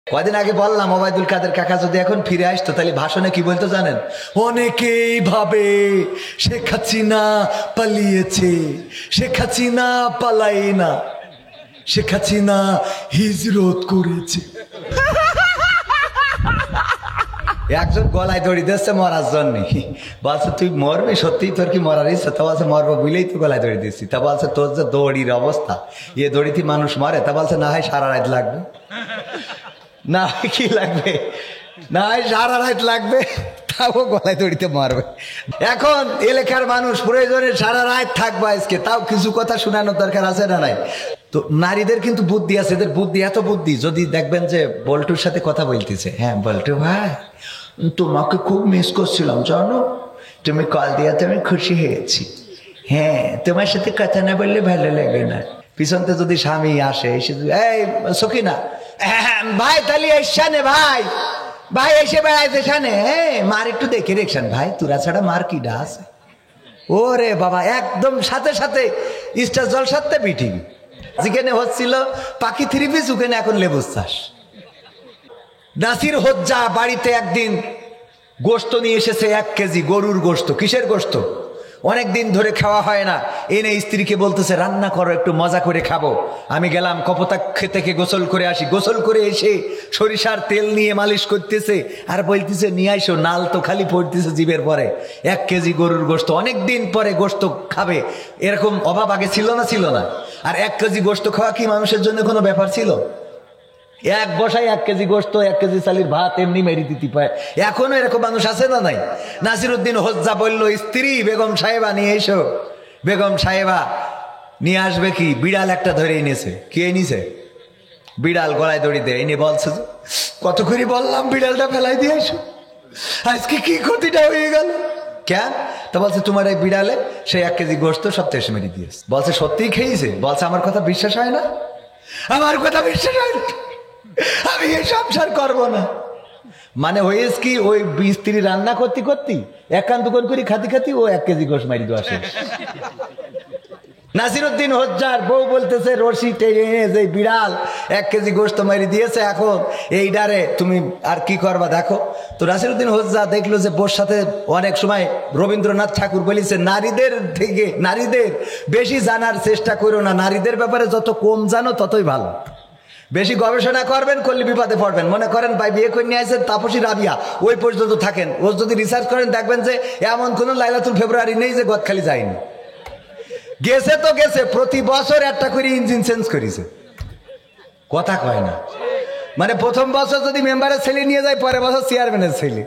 কয়দিন আগে বললাম ওবায়দুল কাদের কাকা যদি এখন ফিরে আসতো তাহলে ভাষণে কি বলতো জানেন? অনেকেই ভাবে শেখ হাসিনা পালিয়েছে, শেখ হাসিনা পালাই না, শেখ হাসিনা হিজরত করেছে। একজন গলায় দড়ি দিচ্ছে মরার জন্য, বলছে তুই মরবি, সত্যি তোর কি মরার ইচ্ছা? তা বলছে মরবো বুঝলেই তো গলায় দড়ি দিচ্ছি। তা বলছে তোর যে দড়ির অবস্থা, এ দড়িতে মানুষ মরে? তা বলছে না হয় সারা রাত লাগবে, না কি লাগবে, না হয় সারা রাত লাগবে, তাও গলায় দড়িতে মারবে। এখন এলাকার মানুষ প্রয়োজনে সারা রাত থাকবে আজকে, তাও কিছু কথা শোনানোর দরকার আছে না নাই? তো নারীদের কিন্তু বুদ্ধি আছে, এদের বুদ্ধি এত বুদ্ধি, যদি দেখবেন যে বল্টুর সাথে কথা বলতেছে, হ্যাঁ বল্টু ভাই তোমাকে খুব মিস করছিলাম জানো, তুমি কল দিয়াতে আমি খুশি হয়েছি, হ্যাঁ তোমার সাথে কথা না বললে ভালো লাগে না। পিছনতে যদি স্বামী আসে, এসে এই সখিনা ভাই তাহলে এসানে ভাই, ভাই এসে বেড়াইতে সানে, হ্যাঁ মার একটু দেখে রেখছেন ভাই, তোরা ছাড়া মার কি ডাস? ওরে বাবা, একদম সাথে সাথে স্টার জলসাতে বিটিং। যেখানে হচ্ছিল পাখি থ্রি পিস, ওখানে এখন লেবুর চাষ। নাসির হজ্জা বাড়িতে একদিন গোস্ত নিয়ে এসেছে, 1 কেজি গরুর গোস্ত। কিসের গোস্ত? অনেকদিন ধরে খাওয়া হয় না, এনে স্ত্রীকে বলতেছে রান্না করো, একটু মজা করে খাবো। আমি গেলাম কপোতাক্ষ থেকে গোসল করে আসি, গোসল করে এসে সরিষার তেল নিয়ে মালিশ করতেছে আর বলতেছে নিয়ে আইসো, নাল তো খালি পড়তেছে জিভের পরে। 1 কেজি গরুর গোস্ত, অনেকদিন পরে গোস্ত খাবে, এরকম অভাব আগে ছিল না? ছিল না। আর 1 কেজি গোস্ত খাওয়া কি মানুষের জন্য কোনো ব্যাপার ছিল? এক বসায় 1 কেজি গোস্ত, 1 কেজি চালির ভাত এমনি মেরি দিতে পায়। এখনো এরকম মানুষ আছে না নাই? নাসিরউদ্দিন হজ্জা বলল স্ত্রী বেগম সাহেবা নিয়ে এসো। বেগম সাহেবা নিয়ে আসবে কি, বিড়াল একটা ধরে এনেছে। কে এনেছে? বিড়াল, গলায় দড়ি দেয়। এনে বলছে কত করে বললাম বিড়ালটা ফেলাই দিয়ে এসো, আজকে কি ক্ষতিটা হয়ে গেল কেন? তা বলছে তোমার এই বিড়ালে সেই 1 কেজি গোস্ত সব তেস মেরে দিয়েছে। বলছে সত্যিই খেয়েছে? বলছে আমার কথা বিশ্বাস হয় না, আমার কথা বিশ্বাস হয় না, আমি এই সংসার করবো না। মানে হয়েছে কি, ওই স্ত্রী রান্না করতে করতে একান্ত করে খাতি খাতি ও 1 কেজি গোশ মারি দেওয়া শেষ। নাসিরউদ্দিন হজ্জার বউ বলতেছে রশি টেনে যে বিড়াল 1 কেজি গোস্ত মারি দিয়েছে, এখন এই ডারে তুমি আর কি করবা দেখো। তো নাসিরউদ্দিন হজ্জা দেখলো যে বোর সাথে অনেক সময় রবীন্দ্রনাথ ঠাকুর বলেছে নারীদের থেকে নারীদের বেশি জানার চেষ্টা করো না, নারীদের ব্যাপারে যত কম জানো ততই ভালো। বেশি গবেষণা করবেন, করলে বিপদে পড়বেন। মনে করেন ভাই বিয়ে করে নিয়ে আসেন তাপসী রাবিয়া, ওই পর্যন্ত থাকেন, ও যদি রিসার্চ করেন দেখবেন যে এমন কোন লাইলাতুল ফেব্রুয়ারি নেই যে গদখালি যায়নি। গেছে তো গেছে, প্রতি বছর একটা করে ইঞ্জিন চেঞ্জ করেছে। কথা কয় না, মানে প্রথম বছর যদি মেম্বারের ছেলে নিয়ে যায়, পরের বছর চেয়ারম্যানের ছেলে,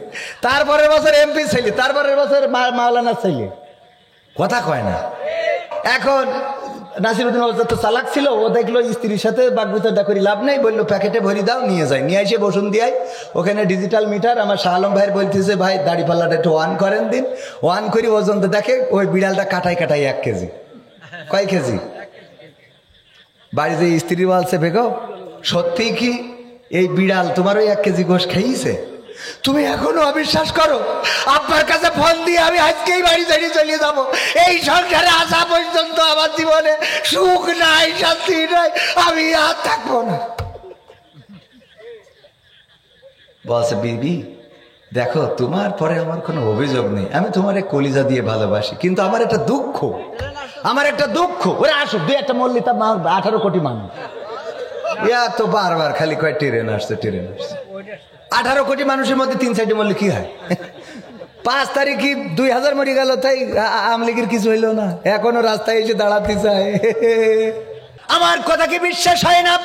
তারপরের বছর এমপি ছেলে, তারপরের বছর মাওলানার ছেলে। কথা কয় না। এখন নাসিরউদ্দিন হজ্জা তো চালাক ছিল, ও দেখলো স্ত্রীর সাথে বাগবিতণ্ডা করে লাভ নেই, বললো প্যাকেটে ভরি দাও, নিয়ে যায়। নিয়ে এসে বসুন দিয়াই ওখানে ডিজিটাল মিটার, আমার শাহ আলম ভাইয়ের বলতেছে ভাই দাড়ি পাল্লাটা একটু অন করেন দিন। অন করি ওজন তো দেখে ওই বিড়ালটা কাটাই কাটাই 1 কেজি। কয় কেজি? বাড়িতে স্ত্রী বলছে বেগম সত্যি কি এই বিড়াল তোমার ওই 1 কেজি গোশ খেয়েছে? তুমি এখনো অবিশ্বাস করো? আপনার কাছে ফোন দিয়ে আমি আজকেই বাড়ি ছেড়ে চলে যাবো। এই সংসারে আসা পর্যন্ত আমার জীবনে সুখ নাই, শান্তি নাই, আমি আর থাকবো না। বলছে বিবি দেখো তোমার পরে আমার কোনো অভিযোগ নেই, আমি তোমার কলিজা দিয়ে ভালোবাসি, কিন্তু আমার একটা দুঃখ, আমার একটা দুঃখ। ওরা আসুক 2-1টা মল্লি, তা 18 কোটি মানুষ, ইয়া তো বারবার খালি কয় ট্রেন আসছে ট্রেন আসছে। 18 কোটি মানুষের মধ্যে 3-4টি মরলে কি হয়? 5 তারিখে 2000 মরে গেল, তাই আমলিগের কিছু হইলো না, এখনো রাস্তায় এসে দাঁড়াতে চায়। আমার কথা কি বিশ্বাস হয় না?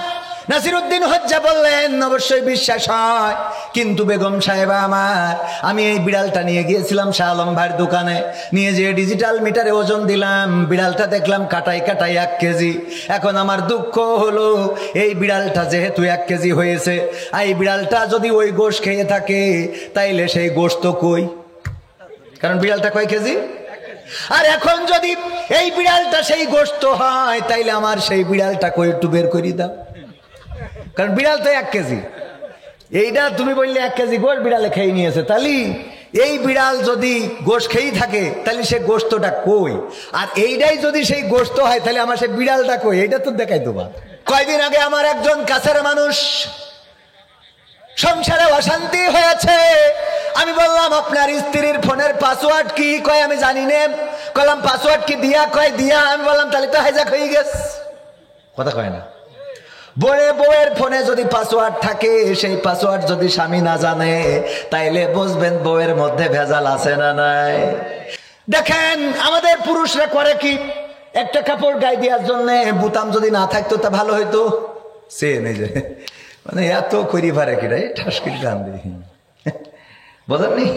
নাসিরউদ্দিন হজ্জা বললেন অবশ্যই বিশ্বাস হয়, কিন্তু বেগম সাহেবা আমার, আমি এই বিড়ালটা নিয়ে গিয়েছিলাম শাহ আলম ভাইয়ের দোকানে, নিয়ে যেয়ে ডিজিটাল মিটারে ওজন দিলাম, বিড়ালটা দেখলাম কাটাই কাটাই 1 কেজি। এখন আমার দুঃখ হলো এই বিড়ালটা যেহেতু 1 কেজি হয়েছে, এই বিড়ালটা যদি ওই গোশ খেয়ে থাকে তাইলে সেই গোশ তো কই, কারণ বিড়ালটা কয় কেজি। আর এখন যদি এই বিড়ালটা সেই গোশত হয় তাইলে আমার সেই বিড়ালটা কই একটু বের করে দাও, কারণ বিড়াল তো 1 কেজি। এইটা তুমি বললে 1 কেজি গোশ বিড়ালে খেয়ে নিয়েছে, তাহলে এই বিড়াল যদি গোশ খেয়েই থাকে তাহলে সে গোশতটা কই, আর এইটাই যদি সেই গোশত হয় তাহলে আমার সেই বিড়ালটা কই, এইটা তো দেখাই দেবা। কয়দিন আগে আমার একজন কাছের মানুষ সংসারে অশান্তি হয়েছে। আমি বললাম আপনার স্ত্রীর ফোনের পাসওয়ার্ড কি? কয় আমি জানি না। কলাম পাসওয়ার্ড কি দিয়া? কয় দিয়া। আমি বললাম তাহলে তো হাইজাক হয়ে গেছে। কথা কয় না। বউয়ের ফোনে যদি পাসওয়ার্ড থাকে, সেই পাসওয়ার্ড যদি স্বামী না জানে, তাইলে বুঝবেন বউয়ের মধ্যে ভেজাল আছে না নাই। দেখেন আমাদের পুরুষরা করে কি, একটা কাপড় গায়ে দেওয়ার জন্য বুতাম যদি না থাকতো তা ভালো হইতো। সে নিজে মানে এত করি পারে কি রে, ঠাসকির গান দিই বোঝেননি।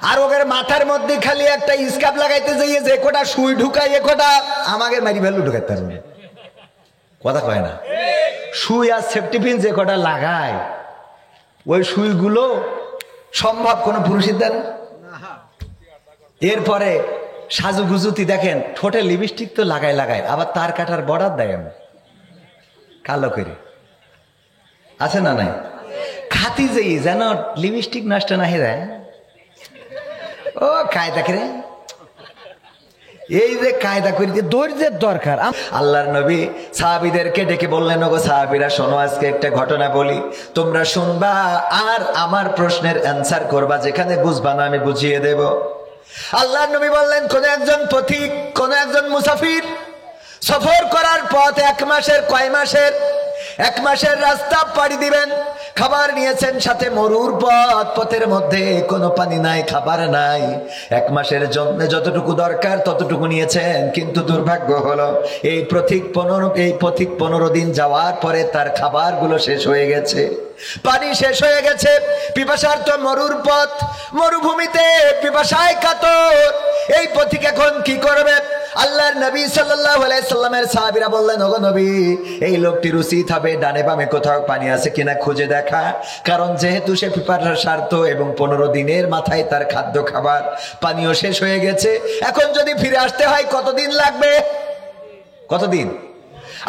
আর ওদের মাথার মধ্যে খালি একটা স্কাপ লাগাইতে যাইয়ে যে কোটা সুই ঢুকাই, এ কোটা আমাকে মারি ভ্যালু ঢুকাইতে পারবে। কথা কয় না। সুই আর সেফটিপিন যে কটা লাগায়, ওই সুইগুলো সম্ভব কোনো পুরুষের দ্বারা। এরপরে সাজুগুজুতি দেখেন, ঠোঁটে লিপস্টিক তো লাগায়, আবার তার কাটার বর্ডার দেয় আমি কালো করে, আছে না নাই? খাতি যেই যেন লিপস্টিক নষ্ট না হয়ে যায়। ও কায়দা করে, এই যে কায়দা করে যে ধৈর্যের দরকার। আল্লাহর নবী সাহাবীদেরকে ডেকে বললেন, ওগো সাহাবীরা শোনো, আজকে একটা ঘটনা বলি, তোমরা শুনবা আর আমার প্রশ্নের অ্যান্সার করবা, যেখানে বুঝবা না আমি বুঝিয়ে দেব। আল্লাহর নবী বললেন, কোন একজন পথিক, কোন একজন মুসাফির সফর করার পথ 1 মাসের, কয় মাসের? 1 মাসের রাস্তা পাড়ি দিবেন। খাবার নিয়েছেন সাথে মরুর পথ, পথের মধ্যে কোনো পানি নাই, খাবার নাই। 1 মাসের জন্য যতটুকু দরকার ততটুকু নিয়েছেন, কিন্তু দুর্ভাগ্য হলো এই পথিক 15 দিন যাওয়ার পরে তার খাবারগুলো শেষ হয়ে গেছে, পানি শেষ হয়ে গেছে। পিপাসার্ত মরুর পথ, মরুভূমিতে পিপাসায় কাতর। এই পথিক এখন কি করবে? আল্লাহর নবী সাল্লাল্লাহু আলাইহি সাল্লামের সাহাবীরা বললেন, ওগো নবী, এই লোকটির উচিত হবে ডানে বামে কোথাও পানি আছে কিনা খুঁজে দেখা, কারণ যেহেতু সে পিপাসার্ত এবং 15 দিনের মাথায় তার খাদ্য খাবার পানিও শেষ হয়ে গেছে, এখন যদি ফিরে আসতে হয় কতদিন লাগবে? কতদিন?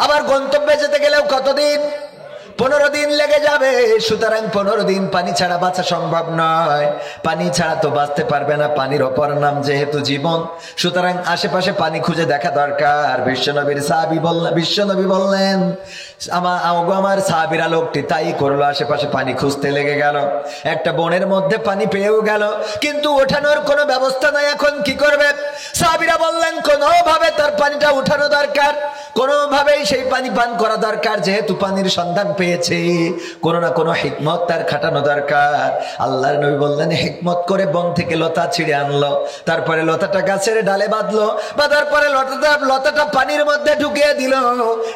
আবার গন্তব্যে যেতে গেলেও কতদিন? 15 দিন লেগে যাবে। সুতরাং 15 দিন পানি ছাড়া বাঁচা সম্ভব নয়। পানি ছাড়া তো বাঁচতে পারবে না, পানির অপর নাম যেহেতু জীবন, সুতরাং আশেপাশে পানি খুঁজে দেখা দরকার। বিশ্বনবী বললেন, আমার সাহাবীরা, লোকটি তাই করলো, আশেপাশে পানি খুঁজতে লেগে গেল। একটা বনের মধ্যে পানি পেয়েও গেল, কিন্তু ওঠানোর কোনো ব্যবস্থা নাই। এখন কি করবে? সাহাবীরা বললেন, কোনোভাবে তার পানিটা উঠানো দরকার, কোনোভাবেই সেই পানি পান করা দরকার। যেহেতু পানির সন্ধান পেয়েছে, কোনো না কোনো হিকমত তার খাটানো দরকার। আল্লাহর নবী বললেন, হিকমত করে বন থেকে লতা ছিঁড়ে আনলো, তারপরে লতাটা গাছের ডালে বাঁধলো, বাঁধার পরে লতাটা পানির মধ্যে ঢুকিয়ে দিল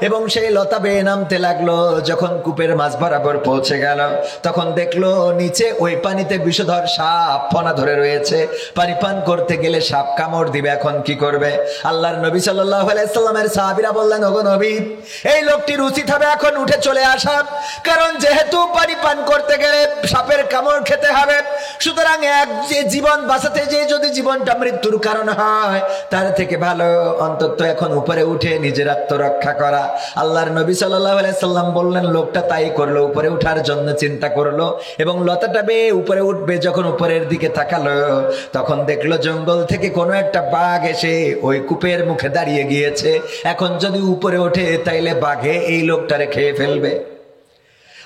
এবং সেই লতা বেয়ে নামতে লাগলো। যখন কূপের মাঝ বরাবর পৌঁছে গেল, তখন দেখলো নিচে ওই পানিতে বিষধর সাপ ফনা ধরে রয়েছে। পানি পান করতে গেলে সাপ কামড় দিবে, এখন কি করবে? আল্লাহর নবী সাল্লাল্লাহু আলাইহি সাল্লামের সাহাবীরা বললেন, ওগো নবী, এই লোকটির উচিত হবে এখন উঠে চলে আসা, কারণ যেহেতু পানি পান করতে গেলে সাপের কামড় খেতে হবে, সুতরাং যে জীবন বাঁচাতে যে যদি জীবনটা মৃত্যুর কারণ হয়, তার থেকে ভালো অন্তত এখন উপরে উঠে নিজের আত্মরক্ষা করা। আল্লাহর নবী সাল্লাল্লাহু আলাইহি সাল্লাম বললেন, লোকটা তাই করলো, উপরে উঠার জন্য চিন্তা করলো এবং লতাটা বেয়ে উপরে উঠবে। যখন উপরের দিকে তাকালো, তখন দেখলো জঙ্গল থেকে কোনো একটা বাঘ এসে ওই কূপের মুখে দাঁড়িয়ে গিয়েছে। এখন যদি উপরে ওঠে তাইলে বাঘে এই লোকটারে খেয়ে ফেলবে।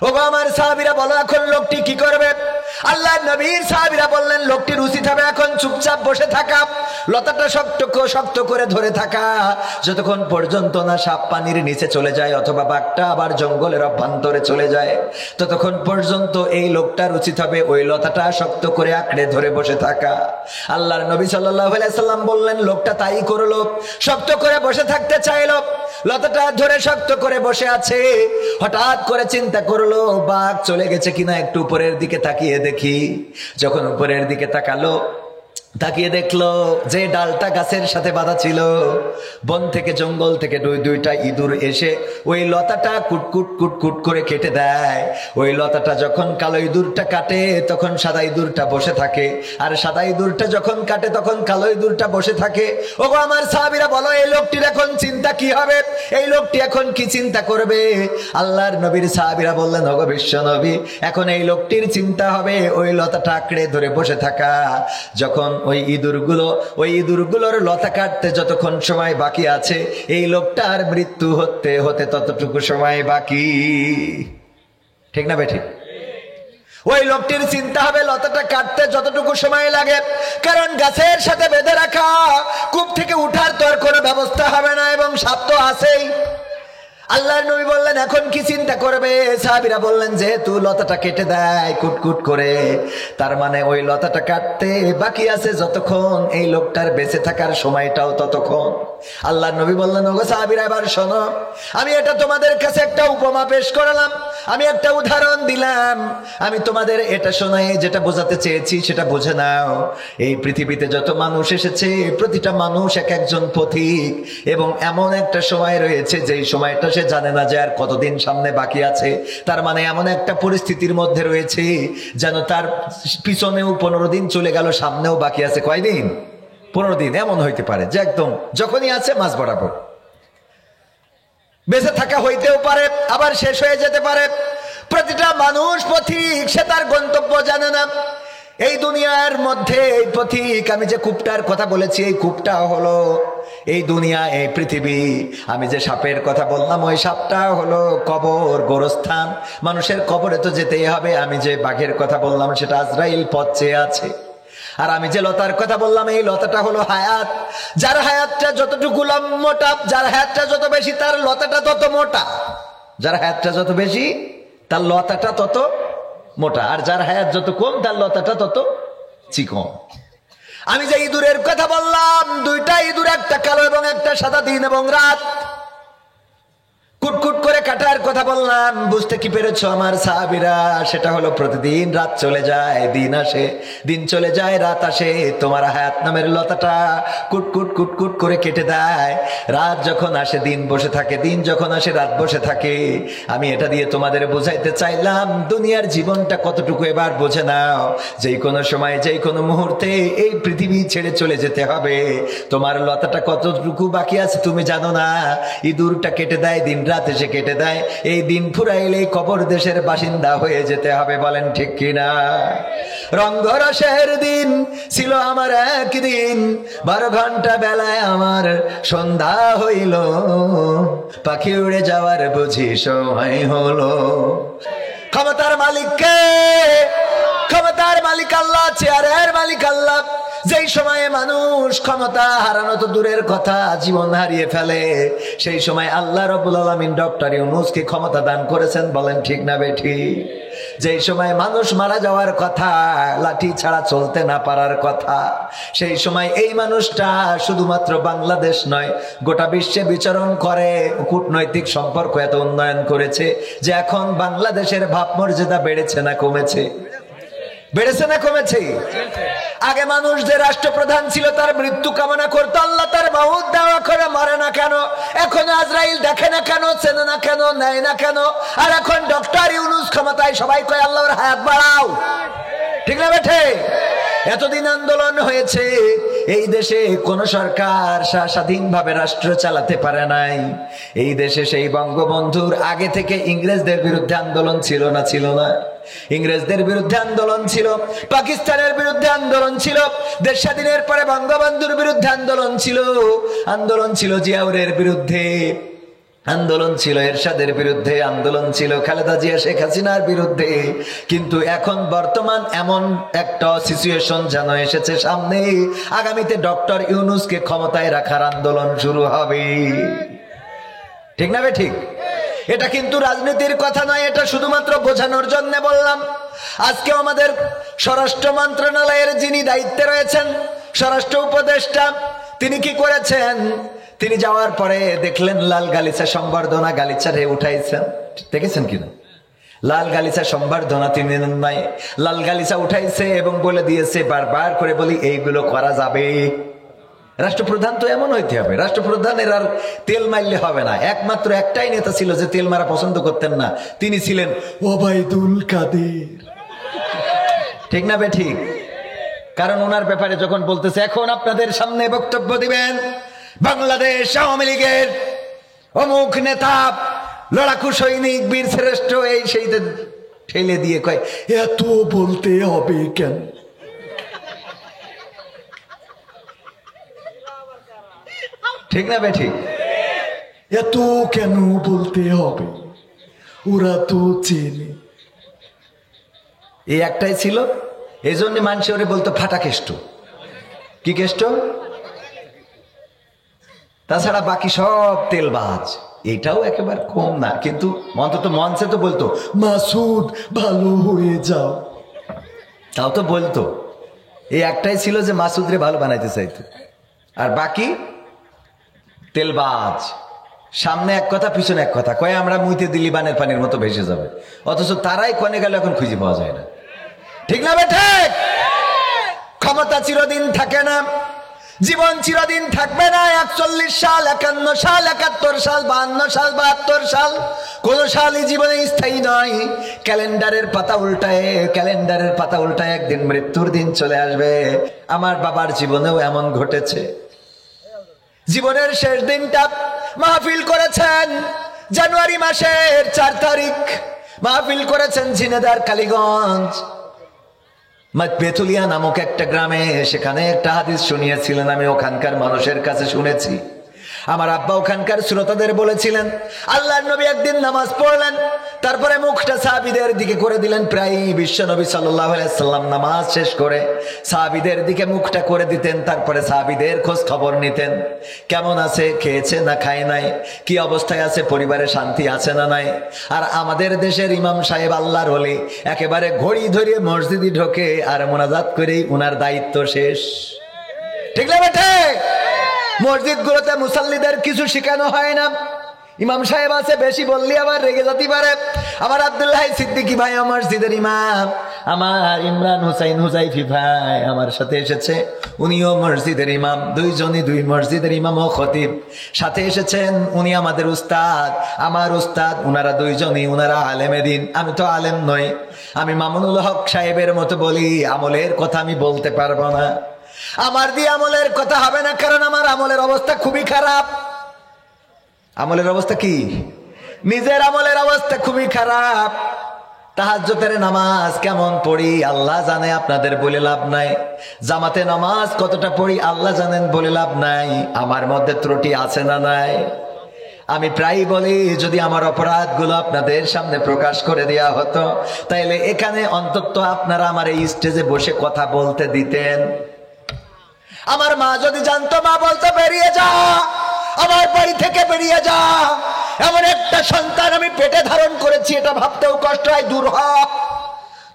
ওগো আমার সাহাবীরা বলো, এখন লোকটি কি করবে? আল্লাহর নবীর সাহাবীরা বললেন, লোকটির উচিত হবে এখন চুপচাপ বসে থাকা, লতাটা শক্ত করে ধরে থাকা, যতক্ষণ পর্যন্ত না সাপ পানির নিচে চলে যায় অথবা বাঘটা আবার জঙ্গলের অভ্যন্তরে চলে যায়, ততক্ষণ পর্যন্ত এই লোকটার উচিত হবে ওই লতাটা শক্ত করে আঁকড়ে ধরে বসে থাকা। আল্লাহর নবী সাল্লাল্লাহু আলাইহি সাল্লাম বললেন, লোকটা তাই করলো, শক্ত করে বসে থাকতে চাইলো, লতাটা ধরে শক্ত করে বসে আছে। হঠাৎ করে চিন্তা করলো, বাঘ চলে গেছে কিনা একটু উপরের দিকে তাকিয়ে দেখি। যখন উপরের দিকে তাকালো, তাকিয়ে দেখলো যে ডালটা গাছের সাথে বাঁধা ছিল, বন থেকে জঙ্গল থেকে দুইটা ইঁদুর এসে ওই লতাটা কুটকুট করে কেটে দেয়। ওই লতাটা যখন কালো ইঁদুরটা কাটে, তখন সাদা ইঁদুরটা বসে থাকে, আর সাদা ইঁদুরটা যখন কাটে তখন কালো ইঁদুরটা বসে থাকে। ওগো আমার সাহাবীরা বলো, এই লোকটির এখন চিন্তা কি হবে? এই লোকটি এখন কি চিন্তা করবে? আল্লাহর নবীর সাহাবীরা বললেন, ওগো বিশ্ব নবী, এখন এই লোকটির চিন্তা হবে ওই লতাটা আঁকড়ে ধরে বসে থাকা। যখন ওই ইঁদুরগুলোর লতা কাটতে যতক্ষণ সময় বাকি আছে, এই লোকটার মৃত্যু হতে ততটুকু সময় বাকি। ঠিক না বেঠিক? ওই লোকটির চিন্তা হবে লতাটা কাটতে যতটুকু সময় লাগে, কারণ গাছের সাথে বেঁধে রাখা, কূপ থেকে উঠার তো আর কোনো ব্যবস্থা হবে না, এবং সাপ তো আছেই। আল্লাহর নবী বললেন এখন কি চিন্তা করবে? সাহাবীরা বললেন যেহেতু লতাটা কেটে দেয় কুটকুট করে, তার মানে ওই লতাটা কাটতে বাকি আছে যতক্ষণ, এই লোকটার বেঁচে থাকার সময়টাও ততক্ষণ। আল্লাহর নবী বললেন ওগো সাহাবীরা এবার শোনো, আমি এটা তোমাদের কাছে একটা উপমা পেশ করলাম, আমি একটা উদাহরণ দিলাম, আমি তোমাদের এটা শোনাই যেটা বোঝাতে চেয়েছি সেটা বুঝে নাও। এই পৃথিবীতে যত মানুষ এসেছে প্রতিটা মানুষ এক একজন পথিক, এবং এমন একটা সময় রয়েছে যেই সময়টা সে জানে না যে আর কতদিন সামনে বাকি আছে। তার মানে এমন একটা পরিস্থিতির মধ্যে রয়েছে যেন তার পিছনেও 15 দিন চলে গেল, সামনেও বাকি আছে কয়দিন? 15 দিন। এমন হইতে পারে যে একদম যখনই আছে মাঝ বরাবর। বেঁচে থাকা হইতেও পারে, আবার শেষ হয়ে যেতে পারে। প্রতিটা মানুষ পথিক, সে তার গন্তব্য জানে না। এই দুনিয়ার মধ্যে এই পথিক, আমি যে কূপটার কথা বলেছি এই কূপটা হলো এই দুনিয়া, এই পৃথিবী। আমি যে সাপের কথা বললাম ওই সাপটা হলো কবর, গোরস্থান, মানুষের কবরে তো যেতেই হবে। আমি যে বাঘের কথা বললাম সেটা আজরাইল পথ চেয়ে আছে। আর আমি যে লতার কথা বললাম এই লতাটা হলো হায়াত। যার হায়াতটা যতটুকু মোটা, যার হায়াতটা যত বেশি তার লতাটা তত মোটা, যার হায়াতটা যত বেশি তার লতাটা তত মোটা, আর যার হায়াত যত কম তার লতাটা তত চিকন। আমি যে ইঁদুরের কথা বললাম, দুইটা ইঁদুর, একটা কালো এবং একটা সাদা, দিন এবং রাত কুটকুট করে কাটার কথা বললাম। বুঝতে কি পেরেছো আমার সাহাবীরা? সেটা হলো প্রতিদিন রাত চলে যায়, দিন আসে, দিন চলে যায়, রাত আসে। তোমার হায়াত নামের লতাটা কুটকুট কুটকুট করে কেটে দেয়। রাত যখন আসে দিন বসে থাকে, দিন যখন আসে রাত বসে থাকে। আমি এটা দিয়ে তোমাদের বোঝাইতে চাইলাম দুনিয়ার জীবনটা কতটুকু এবার বোঝে নাও। যেই কোনো সময় যেই কোনো মুহূর্তে এই পৃথিবী ছেড়ে চলে যেতে হবে। তোমার লতাটা কতটুকু বাকি আছে তুমি জানো না। ইঁদুরটা কেটে দেয়, দিন রাত এসে কেটে দেয়, এই দিন ফুরাইলেই কবর দেশের বাসিন্দা হয়ে যেতে হবে। বলেন ঠিক কিনা? রঙ্গরসের দিন ছিল আমার একদিন, 12 ঘন্টা বেলায় আমার সন্ধ্যা হইল, পাখি উড়ে যাওয়ার বুঝি সময় হলো। ক্ষমতার মালিক কে? ক্ষমতার মালিক আল্লাহ, চেয়ারের মালিক আল্লাহ। যেই সময়ে মানুষ ক্ষমতা হারানো তো দূরের কথা, জীবন হারিয়ে ফেলে, সেই সময় আল্লাহ রাব্বুল আলামিন ডক্টর ইউনূসকে ক্ষমতা দান করেছেন। বলেন ঠিক না বেঠিক? যেই সময় মানুষ মারা যাওয়ার কথা, লাঠি ছাড়া চলতে না পারার কথা, সেই সময় এই মানুষটা শুধুমাত্র বাংলাদেশ নয় গোটা বিশ্বে বিচরণ করে। কূটনৈতিক সম্পর্ক এত উন্নয়ন করেছে যে এখন বাংলাদেশের ভাবমর্যাদা বেড়েছে না কমেছে? বেড়েছে না কমেছে? আগে মানুষ যে রাষ্ট্রপ্রধান ছিল তার মৃত্যু কামনা করতো, আল্লাহ তার মাউত দেওয়া করে মরে না কেন? এখন আজরাইল দেখে না কেন, চেনে না কেন, নেয় না কেন? আর এখন ডক্টর ইউনূস ক্ষমতায়, সবাই কয় আল্লাহর হায়াত বাড়াও। ঠিক না বেঠে? এতদিন আন্দোলন হয়েছে, এই দেশে কোন সরকার স্বাধীনভাবে রাষ্ট্র চালাতে পারে নাই। এই দেশে সেই বঙ্গবন্ধুর আগে থেকে ইংরেজদের বিরুদ্ধে আন্দোলন ছিল না? ছিল না? ইংরেজদের বিরুদ্ধে আন্দোলন ছিল, পাকিস্তানের বিরুদ্ধে আন্দোলন ছিল, দেশ স্বাধীনের পরে বঙ্গবন্ধুর বিরুদ্ধে আন্দোলন ছিল, আন্দোলন ছিল জিয়াউরের বিরুদ্ধে, আন্দোলন ছিল এরশাদের বিরুদ্ধে, আন্দোলন ছিল খালেদা জিয়া শেখ হাসিনার বিরুদ্ধে। কিন্তু এখন বর্তমান এমন একটা সিচুয়েশন যেন এসেছে সামনে, আগামীতে ডক্টর ইউনূসকে ক্ষমতায় রাখার আন্দোলন শুরু হবে। ঠিক না ঠিক? এটা কিন্তু রাজনীতির কথা নয়, এটা শুধুমাত্র বোঝানোর জন্য বললাম। আজকে আমাদের স্বরাষ্ট্র মন্ত্রণালয়ের যিনি দায়িত্বে রয়েছেন, স্বরাষ্ট্র উপদেষ্টা, তিনি কি করেছেন? তিনি যাওয়ার পরে দেখলেন লাল গালিচা সম্বর্ধনা, গালিচা রে উঠাইছেন। দেখেছেন কিনা? লাল গালিচা সম্বর্ধনা তিনি নাই, লাল গালিচা উঠাইছে এবং বলে দিয়েছে, বারবার করে বলি এইগুলো করা যাবে। রাষ্ট্রপ্রধান তো এমন হইতে হবে, রাষ্ট্রপ্রধানের আর তেল মারলে হবে না। একমাত্র একটাই নেতা ছিল যে তেল মারা পছন্দ করতেন না, তিনি ছিলেন ওবায়দুল কাদের। ঠিক না বেঠিক? কারণ ওনার ব্যাপারে যখন বলতেছে এখন আপনাদের সামনে বক্তব্য দিবেন বাংলাদেশ আওয়ামী লীগের অমুক নেতা, লড়াকু সৈনিক, বীর শ্রেষ্ঠ, এই সেই ঠেলে দিয়ে কয় এত বলতে হবে কেন? ঠিক না বেঠিক? এত কেন বলতে হবে? ওরা তো চেনে। এই একটাই ছিল, এই জন্য মানুষ ওরে বলতো ফাটা কেষ্ট। কি কেষ্ট? তাছাড়া বাকি সব তেলবাজ। এটাও একেবারে কম না, কিন্তু অন্তত মঞ্চে তো বলতো মাসুদ ভালো হয়ে যাও, তাও তো বলতো। এই একটাই ছিল যে মাসুদ রে ভালো বানাইতে চাইতো, আর বাকি তেলবাজ। সামনে এক কথা পিছনে এক কথা কয়, আমরা মুইতে দিলি বানের পানির মতো ভেসে যাবে, অথচ তারাই কনে গেল এখন খুঁজে পাওয়া যায় না। ঠিক না ঠিক? ক্ষমতা চিরদিন থাকে না, জীবন চিরদিন থাকবে না। 41 সাল, 51 সাল, 71 সাল, 52 সাল, 72 সাল, কোন সালই জীবনে স্থায়ী নয়। ক্যালেন্ডারের পাতা উল্টায় একদিন মৃত্যুর দিন চলে আসবে। আমার বাবার জীবনেও এমন ঘটেছে। জীবনের শেষ দিনটা মাহফিল করেছেন জানুয়ারি মাসের 4 তারিখ, মাহফিল করেছেন ঝিনেদার কালীগঞ্জ বেতুলিয়া নামক একটা গ্রামে। সেখানে একটা হাদিস শুনিয়েছিলেন, আমি ওখানকার মানুষের কাছে শুনেছি। আমার আব্বা ওখানকার শ্রোতাদের বলেছিলেন, আল্লাহর নবী একদিন নামাজ পড়লেন, তারপরে মুখটা সাহাবীদের দিকে করে দিলেন। প্রায় বিশ্ব নবী সাল্লাল্লাহু আলাইহি সাল্লাম নামাজ শেষ করে সাহাবীদের দিকে মুখটা করে দিতেন, তারপরে সাহাবীদের খোঁজ খবর নিতেন, কেমন আছে, খেয়েছে না খায় নাই, কি অবস্থায় আছে, পরিবারে শান্তি আছে না নাই। আর আমাদের দেশের ইমাম সাহেব আল্লাহর ওলি একেবারে ঘড়ি ধরিয়ে মসজিদে ঢোকে আর মোনাজাত করেই উনার দায়িত্ব শেষ। ঠিক না বেঠে? মসজিদ গুলোতে মুসাল্লিদের কিছু শেখানো হয় না। ইমাম সাহেব আছে, বেশি বললি আবার রেগে যেতে পারে। আমার আব্দুল্লাহ সিদ্দিকী ভাই মসজিদের ইমাম, আমার ইমরান হুসাইন হুজাইফি ভাই আমার সাথে এসেছে, উনিও মসজিদের ইমাম, দুইজনই দুই মসজিদের ইমাম ও খতিব। সাথে এসেছেন উনি আমাদের উস্তাদ, আমার উস্তাদ, উনারা দুইজনই, উনারা আলেমে দিন। আমি তো আলেম নই, আমি মামুনুল হক সাহেবের মতো বলি, আমলের কথা আমি বলতে পারবো না। আমার দিয়ে আমলের কথা হবে না, কারণ আমার আমলের অবস্থা খুবই খারাপ। আমলের অবস্থা কি? নিজের আমলের অবস্থা খুবই খারাপ। তাহাজ্জুদের নামাজ কেমন পড়ি আল্লাহ জানে, আপনাদের বলে লাভ নাই। জামাতে নামাজ কতটা পড়ি আল্লাহ জানেন, বলে লাভ নাই। আমার মধ্যে ত্রুটি আছে না নাই? আমি প্রায় বলি, যদি আমার অপরাধগুলো আপনাদের সামনে প্রকাশ করে দেওয়া হতো, তাইলে এখানে অন্তত আপনারা আমার এই স্টেজে বসে কথা বলতে দিতেন। আমার মা যদি জানতো, মা বলতো বেরিয়ে যা, আমার বাড়ি থেকে বেরিয়ে যা। এমন একটা সন্তান আমি পেটে ধারণ করেছি, এটা ভাবতেও কষ্ট হয়। দূর হ,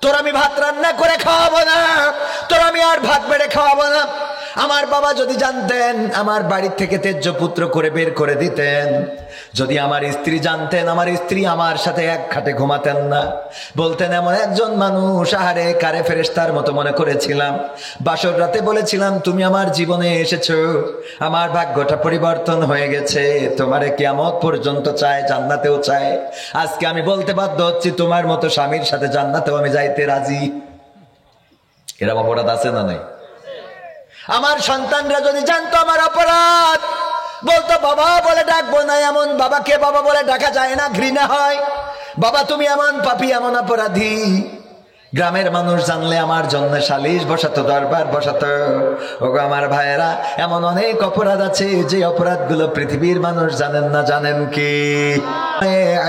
তোর আমি ভাত রান্না করে খাওয়াবো না, তোর আমি আর ভাত বেড়ে খাওয়াবো না। আমার বাবা যদি জানতেন, আমার বাড়ি থেকে তেজ্য পুত্র করে বের করে দিতেন। যদি আমার স্ত্রী জানতেন, আমার স্ত্রী আমার সাথে এক খাটে ঘুমাতেন না, বলতেন এমন একজন মানুষ, আহারে কারে ফেরেশতার মতো মনে করেছিলাম। বাসর রাতে বলেছিলাম, তুমি আমার জীবনে এসেছো, আমার ভাগ্যটা পরিবর্তন হয়ে গেছে, তোমারে কিয়ামত পর্যন্ত চায়, জান্নাতেও চায়। আজকে আমি বলতে বাধ্য হচ্ছি, তোমার মতো স্বামীর সাথে জান্নাতেও আমি যাইতে রাজি। এরা অপরাধ আছে না নাই? আমার সন্তানরা যদি জানতো আমার অপরাধ, বলতো বাবা বলে ডাকবো না। এমন বাবাকে বাবা বলে ডাকা যায় না, ঘৃণা হয়। বাবা তুমি এমন পাপী, এমন অপরাধী। গ্রামের মানুষ জানলে আমার জন্য সালিশ বসাতো, দরবার বসাতো। ওগো আমার ভাইয়েরা, এমন অনেক অপরাধ আছে যে অপরাধগুলো পৃথিবীর মানুষ জানেন না। জানেন কি?